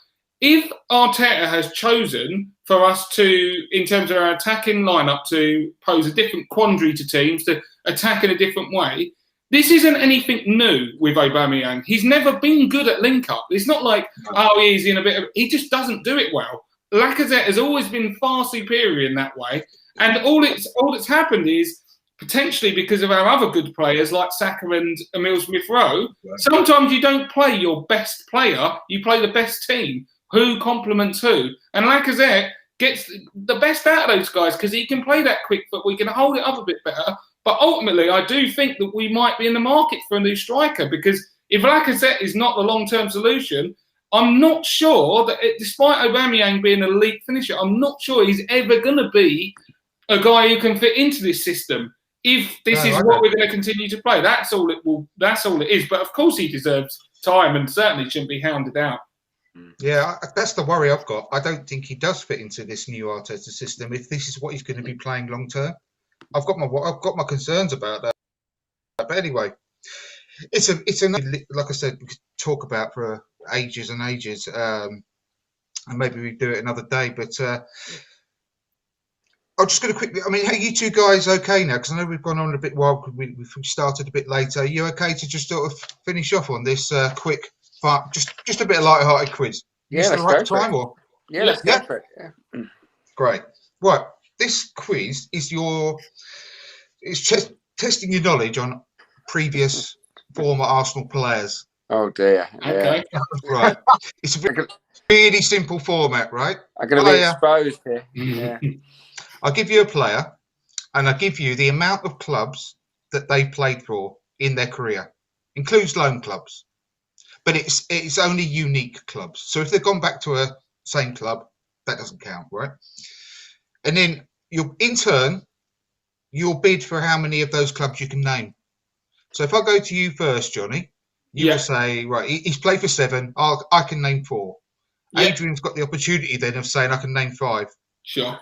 If Arteta has chosen for us to, in terms of our attacking lineup, to pose a different quandary to teams, to attack in a different way, this isn't anything new with Aubameyang. He's never been good at link-up. It's not like, he's in a bit of... He just doesn't do it well. Lacazette has always been far superior in that way. And all that's happened is potentially because of our other good players like Saka and Emile Smith-Rowe, sometimes you don't play your best player, you play the best team. Who complements who? And Lacazette gets the best out of those guys because he can play that quick foot. We can hold it up a bit better. But ultimately, I do think that we might be in the market for a new striker because if Lacazette is not the long-term solution, I'm not sure that, despite Aubameyang being an elite finisher, I'm not sure he's ever going to be a guy who can fit into this system. If this is what we're going to continue to play, that's all it will. That's all it is. But of course, he deserves time and certainly shouldn't be hounded out. Yeah, that's the worry I've got. I don't think he does fit into this new Arteta system if this is what he's going to be playing long term. I've got my concerns about that. But anyway, it's like I said, we could talk about for ages and ages, and maybe we do it another day. But I'm just going to quickly. I mean, are you two guys okay now? Because I know we've gone on a bit while. We started a bit later. Are you okay to just sort of finish off on this quick, just a bit of light-hearted quiz? Yeah, the right time or? Yeah, let's go for it. Yeah. Great. Right. This quiz is testing your knowledge on previous former Arsenal players. Oh dear. Okay. Right. It's a really simple format, right? I'm going to be exposed here. Yeah. I'll give you a player, and I'll give you the amount of clubs that they played for in their career. Includes loan clubs, but it's only unique clubs. So if they've gone back to a same club, that doesn't count, right? And then you'll bid for how many of those clubs you can name. So if I go to you first, Johnny, you will say, right, he's played for 7. I can name 4. Yeah. Adrian's got the opportunity then of saying I can name 5. Sure.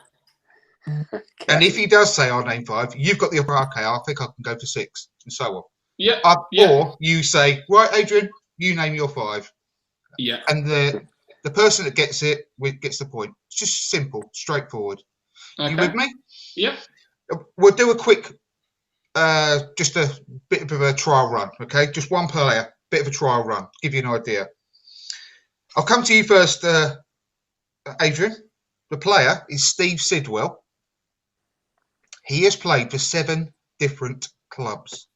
Okay. And if he does say I'll name 5, you've got the opportunity. Okay, I think I can go for 6, and so on. Yeah. Or you say, right, Adrian, you name your 5. Yeah. And the person that gets it gets the point. It's just simple, straightforward. Okay. You with me? Yeah. We'll do a quick, just a bit of a trial run, okay? Just one player, bit of a trial run, give you an idea. I'll come to you first, Adrian. The player is Steve Sidwell. He has played for 7 different clubs.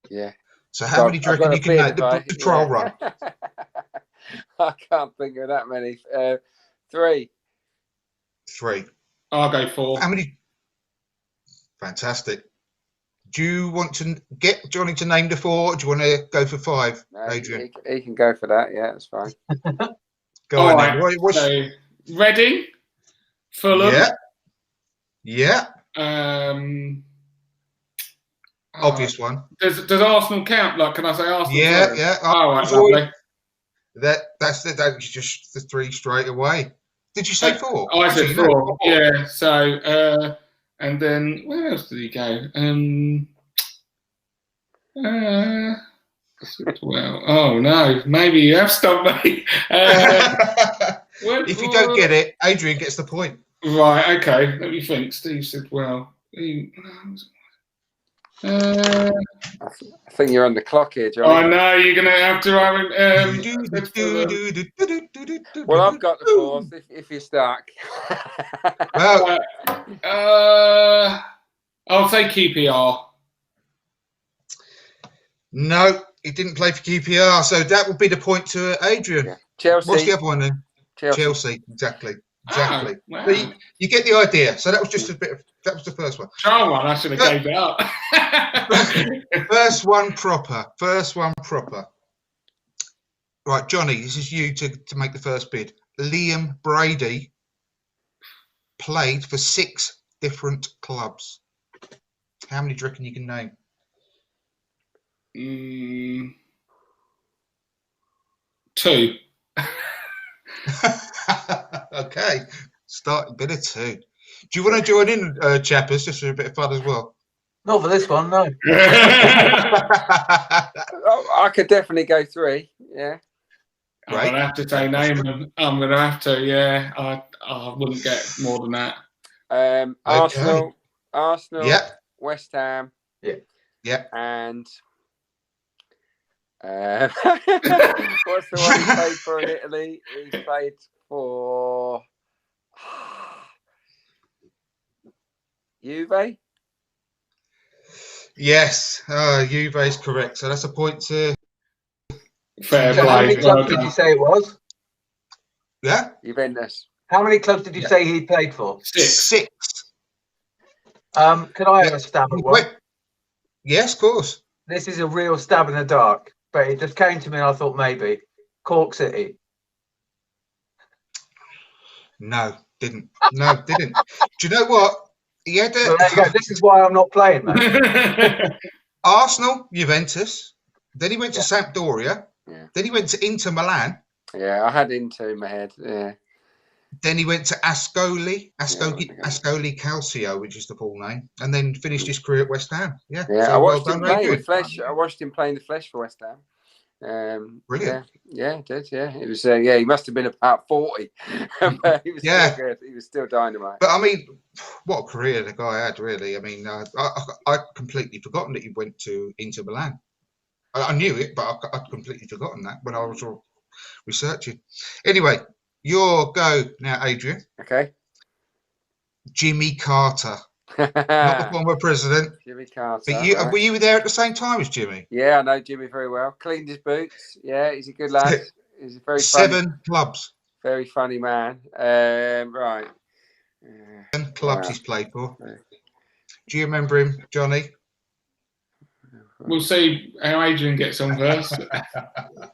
Yeah. So how many do you reckon you can make the trial run? I can't think of that many. 3. 3. I'll go 4. How many? Fantastic. Do you want to get Johnny to name the 4? Or do you want to go for 5, Adrian? He can go for that. Yeah, that's fine. Go on. Right. So, Reading, Fulham. Yeah. Obvious one. Does Arsenal count? Like, can I say Arsenal? Yeah. All right, lovely. That's just the 3 straight away. Did you say 4? I said 4. Yeah. So, and then where else did he go? Well, oh no, maybe you have stumped me. If you don't get it, Adrian gets the point. Right. Okay. Let me think. Steve said, "Well." I think you're on the clock here, John. I know you're going to have to. Well, I've got the 4th. If you're stuck. Well, I'll say QPR. No, he didn't play for QPR, so that would be the point to Adrian. Yeah. Chelsea. What's the other one then? Chelsea. Exactly. Oh, wow. So you get the idea. So that was just a bit of. That was the first one. Oh, well, I should have gave it up. First one proper. Right, Johnny, this is you to make the first bid. Liam Brady played for 6 different clubs. How many do you reckon you can name? 2. Okay, start a bit of 2. Do you want to join in, chappers, just for a bit of fun as well? Not for this one, no. I could definitely go 3. Yeah. I'm going to have to say name. I'm going to have to. Yeah, I wouldn't get more than that. Arsenal. Yeah. West Ham. Yeah. And what's the one he played for in Italy? He played for Juve. Yes, Juve is correct. So that's a point to. Fair So how play. many clubs did you say it was? Yeah, Juventus. How many clubs did you say he played for? 6. Can I have a stab at one? Wait. Yes, of course. This is a real stab in the dark, but it just came to me and I thought maybe. Cork City. No, didn't. No, didn't. Do you know what? He had So there you go. This is why I'm not playing, mate. Arsenal, Juventus. Then he went to Yeah. Sampdoria. Yeah. Then he went to Inter Milan. Yeah, I had Inter in my head. Yeah. Then he went to Ascoli Yeah. Calcio, which is the full name, and then finished his career at West Ham. Yeah, Yeah, so I watched well him done, play in the Adrian. flesh. I watched him play in the flesh for West Ham. Brilliant. Yeah, it did. Yeah, it was. He must have been about 40, but he was still good. He was still dynamite. But I mean, what a career the guy had, really. I mean, I'd completely forgotten that he went to Inter Milan. I knew it, but I'd completely forgotten that when I was researching. Anyway, your go now, Adrian. Okay. Jimmy Carter, not the former president. Jimmy Carter. But were you there at the same time as Jimmy? Yeah, I know Jimmy very well. Cleaned his boots. Yeah, he's a good lad. He's a very 7 clubs. very funny man. Right. 7 clubs he's played for. Do you remember him, Johnny? We'll see how Adrian gets on first.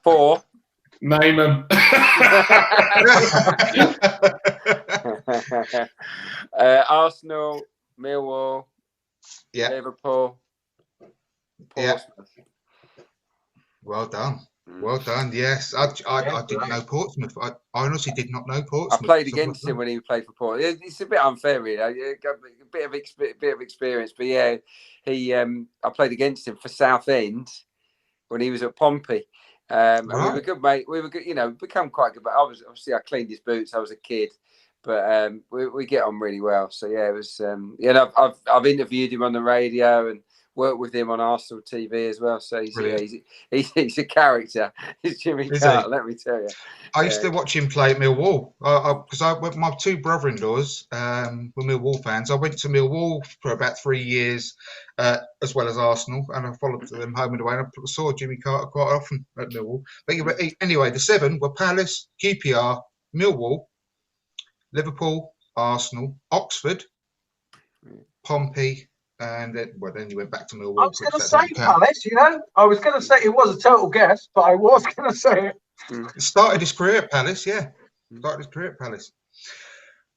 4. Name him. Arsenal, Millwall, Liverpool, Portsmouth. Well done. Well done. Yes, I didn't know Portsmouth. I honestly did not know Portsmouth. I played against him when he played for Portsmouth. It's a bit unfair, really. A bit of experience, but yeah, I played against him for Southend when he was at Pompey. And we were good, mate. We were good, become quite good. But I cleaned his boots. I was a kid, but we get on really well. So yeah, it was. I've interviewed him on the radio and worked with him on Arsenal TV as well. So he's a character. He's Jimmy Carter, let me tell you. I used to watch him play at Millwall because my 2 brother-in-laws were Millwall fans. I went to Millwall for about 3 years, as well as Arsenal, and I followed them home and away. And I saw Jimmy Carter quite often at Millwall. But anyway, the 7 were Palace, QPR, Millwall, Liverpool, Arsenal, Oxford, Pompey. And then you went back to Millwall. I was going to say Palace, I was going to say it was a total guess, but I was going to say it. Started his career at Palace,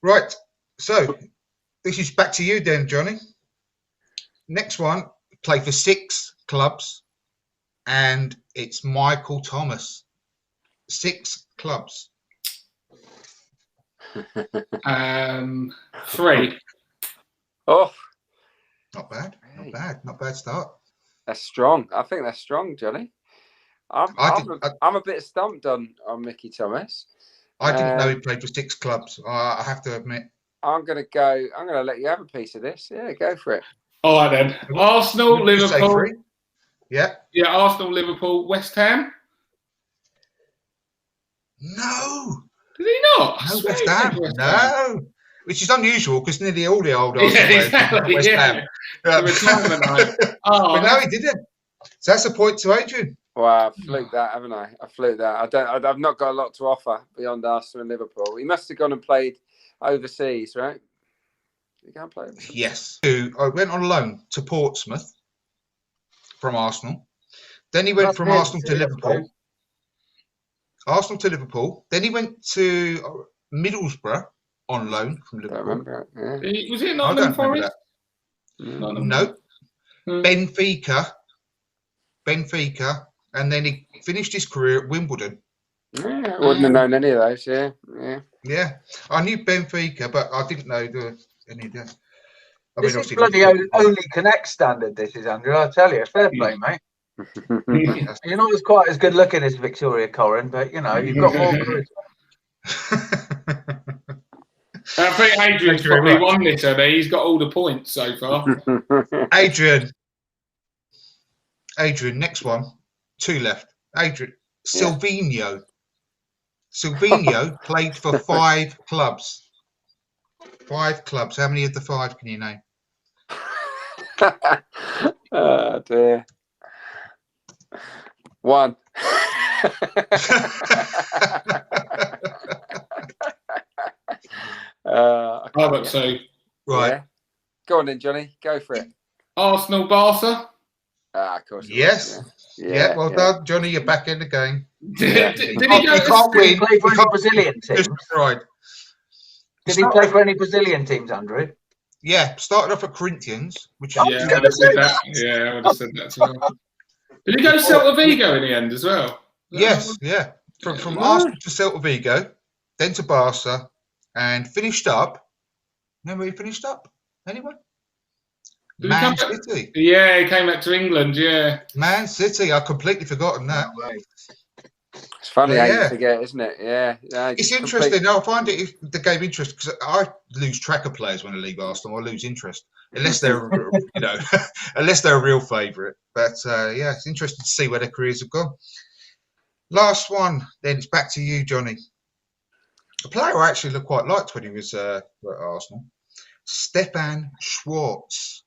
Right, so this is back to you then, Johnny. Next one, played for 6 clubs, and it's Michael Thomas. 6 clubs. 3. Oh. Not bad start. That's strong. I think that's strong, Johnny. I'm a bit stumped on Mickey Thomas. I didn't know he played for 6 clubs. I have to admit. I'm gonna let you have a piece of this. Yeah, go for it. All right then. Arsenal, Liverpool. Yeah. Yeah, Arsenal, Liverpool, West Ham. No. Did he not? No, West Ham. No. Which is unusual because nearly all the old Arsenal players West Ham. The retirement home. But no, he didn't. So that's a point to Adrian. Well, I fluked that, haven't I? I've not got a lot to offer beyond Arsenal and Liverpool. He must have gone and played overseas, right? He can't play overseas. Yes. I went on loan to Portsmouth from Arsenal. Then he went from Arsenal to Liverpool. Then he went to Middlesbrough on loan from Liverpool. I remember it. Yeah. Was it Nottingham Forest? No. Benfica, and then he finished his career at Wimbledon. Yeah, I wouldn't have known any of those. Yeah. I knew Benfica, but I didn't know any of that. This is bloody only Connect standard. This is, Andrew. I tell you, fair play, mate. You're not quite as good looking as Victoria Coren, but you've got more charisma. I think Adrian's probably won this, he's got all the points so far. Adrian, next one. 2 left. Adrian, Silvino. Silvino played for 5 clubs. 5 clubs. How many of the 5 can you name? Oh dear. 1. How about so? Right. Yeah. Go on then, Johnny. Go for it. Arsenal, Barca. Of course. Yes. Yeah. Well done, Johnny. You're back in the game. Did he go? Did he play for any Brazilian Just teams? right. Did he play for any Brazilian teams, Andrew? Yeah. Started off at Corinthians, which Yeah, I would have said that. Yeah, I would have said that as well. Did he go Celta Vigo in the end as well? Yes. Yeah. From Arsenal to Celta Vigo, then to Barca, and finished up. Remember where he finished up? Anyone? Did he Man come back? City. Yeah, he came back to England. Yeah. Man City. I've completely forgotten that. It's funny how Yeah. you forget, isn't it? Yeah. It's interesting. I find it the game interest because I lose track of players when I leave Arsenal. I lose interest unless they're, unless they're a real favourite. But yeah, it's interesting to see where their careers have gone. Last one, then it's back to you, Johnny. A player I actually quite liked when he was at Arsenal, Stefan Schwartz.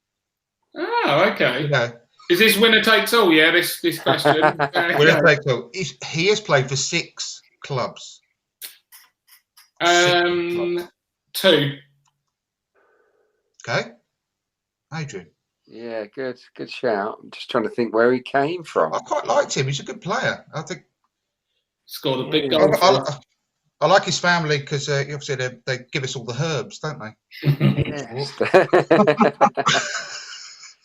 Oh, okay. You know, Is this winner takes all? Yeah, this question. winner takes all. He has played for 6 clubs. 2. Okay, Adrian. Yeah, good shout. I'm just trying to think where he came from. I quite liked him. He's a good player. I think. Scored a big goal. I like his family because obviously they give us all the herbs, don't they?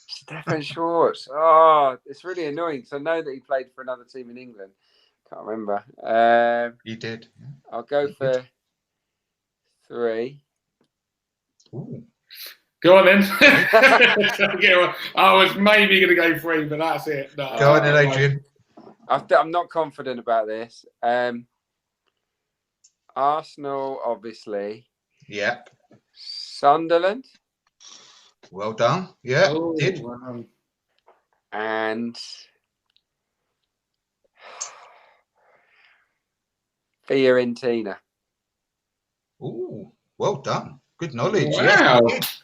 Stefan Schwartz. Oh, it's really annoying because I know that he played for another team in England. Can't remember. You did. I'll go for 3. Ooh. Go on then. I was maybe going to go 3, but that's it. No, Go on then, Adrian. I'm not confident about this. Arsenal, obviously. Yep. Sunderland. Well done. Yeah, Oh, did. wow. And Fiorentina. Ooh, well done. Good knowledge. Wow, Yeah,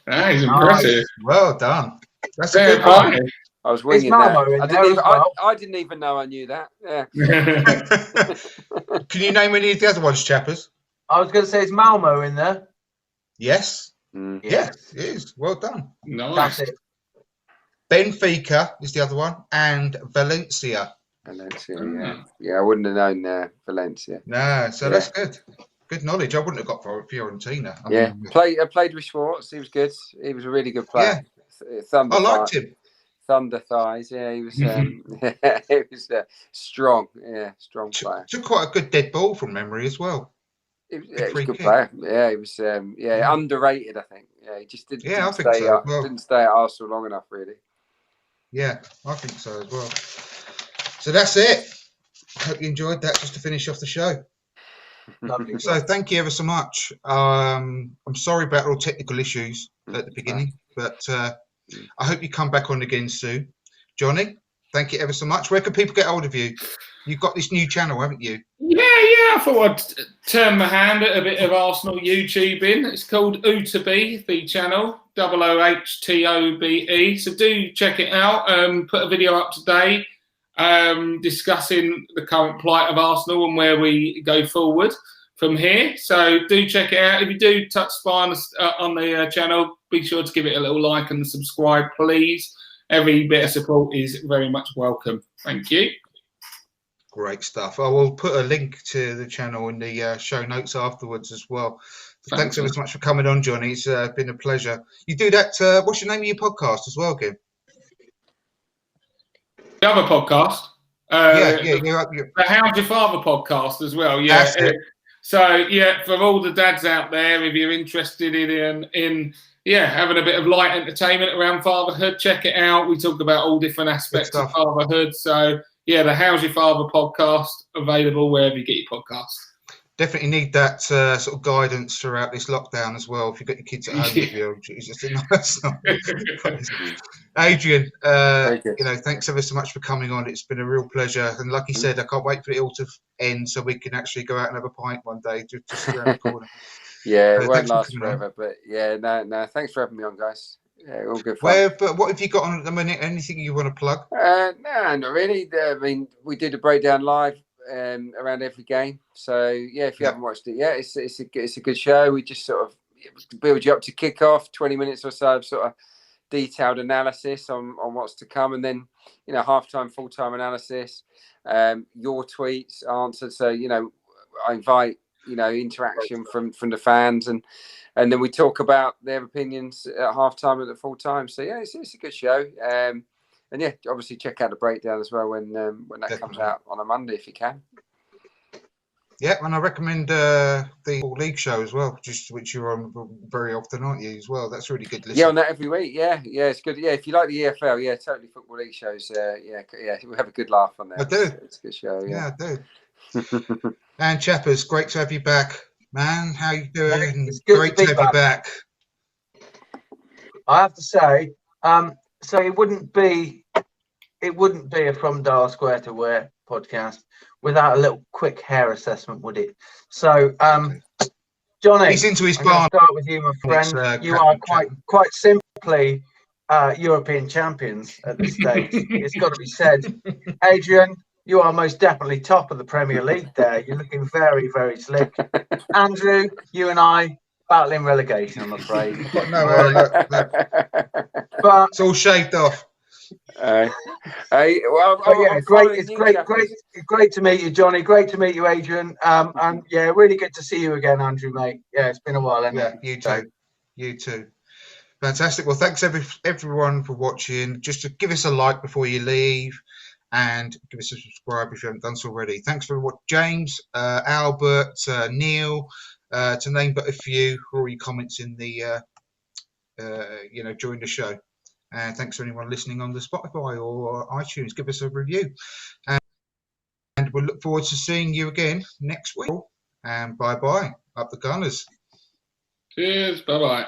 that is impressive. well done. That's a Fair good one. play. I was winging Malmo that. in I there didn't, as well. I didn't even know I knew that. Yeah. Can you name any of the other ones, chappers? I was going to say, is Malmo in there? Yes. Mm. Yes, it is. Well done. Nice. That's it. Benfica is the other one, and Valencia. Valencia, yeah. I wouldn't have known Valencia. No, so that's good. Good knowledge. I wouldn't have got for Fiorentina. I mean, I played with Schwartz. He was good. He was a really good player. Thunder I liked him. Thunder thighs. Yeah, he was. He was strong. Yeah, strong player. Took quite a good dead ball from memory as well. He was a good player. Yeah, he was. Underrated. I think. Yeah, he just didn't. I think so as well. Didn't stay at Arsenal long enough, really. Yeah, I think so as well. So that's it. Hope you enjoyed that. Just to finish off the show. Lovely. So thank you ever so much. I'm sorry about all technical issues at the beginning, but I hope you come back on again soon. Johnny, thank you ever so much. Where can people get hold of you? You've got this new channel, haven't you? Yeah. I thought I'd turn my hand at a bit of Arsenal YouTubing. It's called Ootobe, the channel, OOHTOBE. So do check it out. Put a video up today discussing the current plight of Arsenal and where we go forward from here. So do check it out. If you do touch spine on the channel, be sure to give it a little like and subscribe, please. Every bit of support is very much welcome. Thank you. Great stuff. I will put a link to the channel in the show notes afterwards as well. Thanks ever so much for coming on, Johnny. It's been a pleasure. You do that. What's your name of your podcast as well, again? The other podcast. The How's Your Father podcast as well. Yeah. So for all the dads out there, if you're interested in having a bit of light entertainment around fatherhood, check it out. We talk about all different aspects of fatherhood. So the How's Your Father podcast, available wherever you get your podcasts. Definitely need that sort of guidance throughout this lockdown as well. If you've got your kids at home with you, Jesus, Adrian, thanks ever so much for coming on. It's been a real pleasure. And like you said, I can't wait for it all to end so we can actually go out and have a pint one day just around the corner. Yeah, it won't last forever, but no, thanks for having me on, guys. Yeah, all good fun. But what have you got on at the minute? Anything you want to plug? No, not really. I mean, we did a breakdown live around every game. So yeah, if you haven't watched it yet, it's a good show. We just sort of build you up to kick off, 20 minutes or so of sort of detailed analysis on what's to come, and then halftime, full-time analysis, your tweets answered. So I invite interaction from the fans, and then we talk about their opinions at halftime and at full time. So yeah, it's a good show. And yeah, obviously check out the breakdown as well when that comes out on a Monday if you can. Yeah, and I recommend the league show as well, which you're on very often, aren't you? As well, that's really good. Yeah, on that every week. Yeah, it's good. Yeah, if you like the EFL, yeah, totally football league shows. Yeah, we have a good laugh on there. I do. It's a good show. Yeah, I do. And Chappers, great to have you back, man. How you doing? It's good great to have you back. I have to say, so it wouldn't be a From Dial Square to Where podcast without a little quick hair assessment, would it? So, Johnny, he's into his barn. Start with you, my friend. You are quite simply European champions at this stage. It's got to be said. Adrian, you are most definitely top of the Premier League there. You're looking very, very slick. Andrew, you and I battling relegation, I'm afraid. But it's all shaved off. Great. It's great to meet you, Johnny. Great to meet you, Adrian. And yeah, really good to see you again, Andrew, mate. Yeah, it's been a while, hasn't it? You too. You too. Fantastic. Well, thanks everyone for watching. Just to give us a like before you leave, and give us a subscribe if you haven't done so already. Thanks for what James, Albert, Neil, to name but a few, for all your comments in the during the show. And thanks to anyone listening on the Spotify or iTunes. Give us a review. And we'll look forward to seeing you again next week. And bye-bye. Up the Gunners. Cheers. Bye-bye.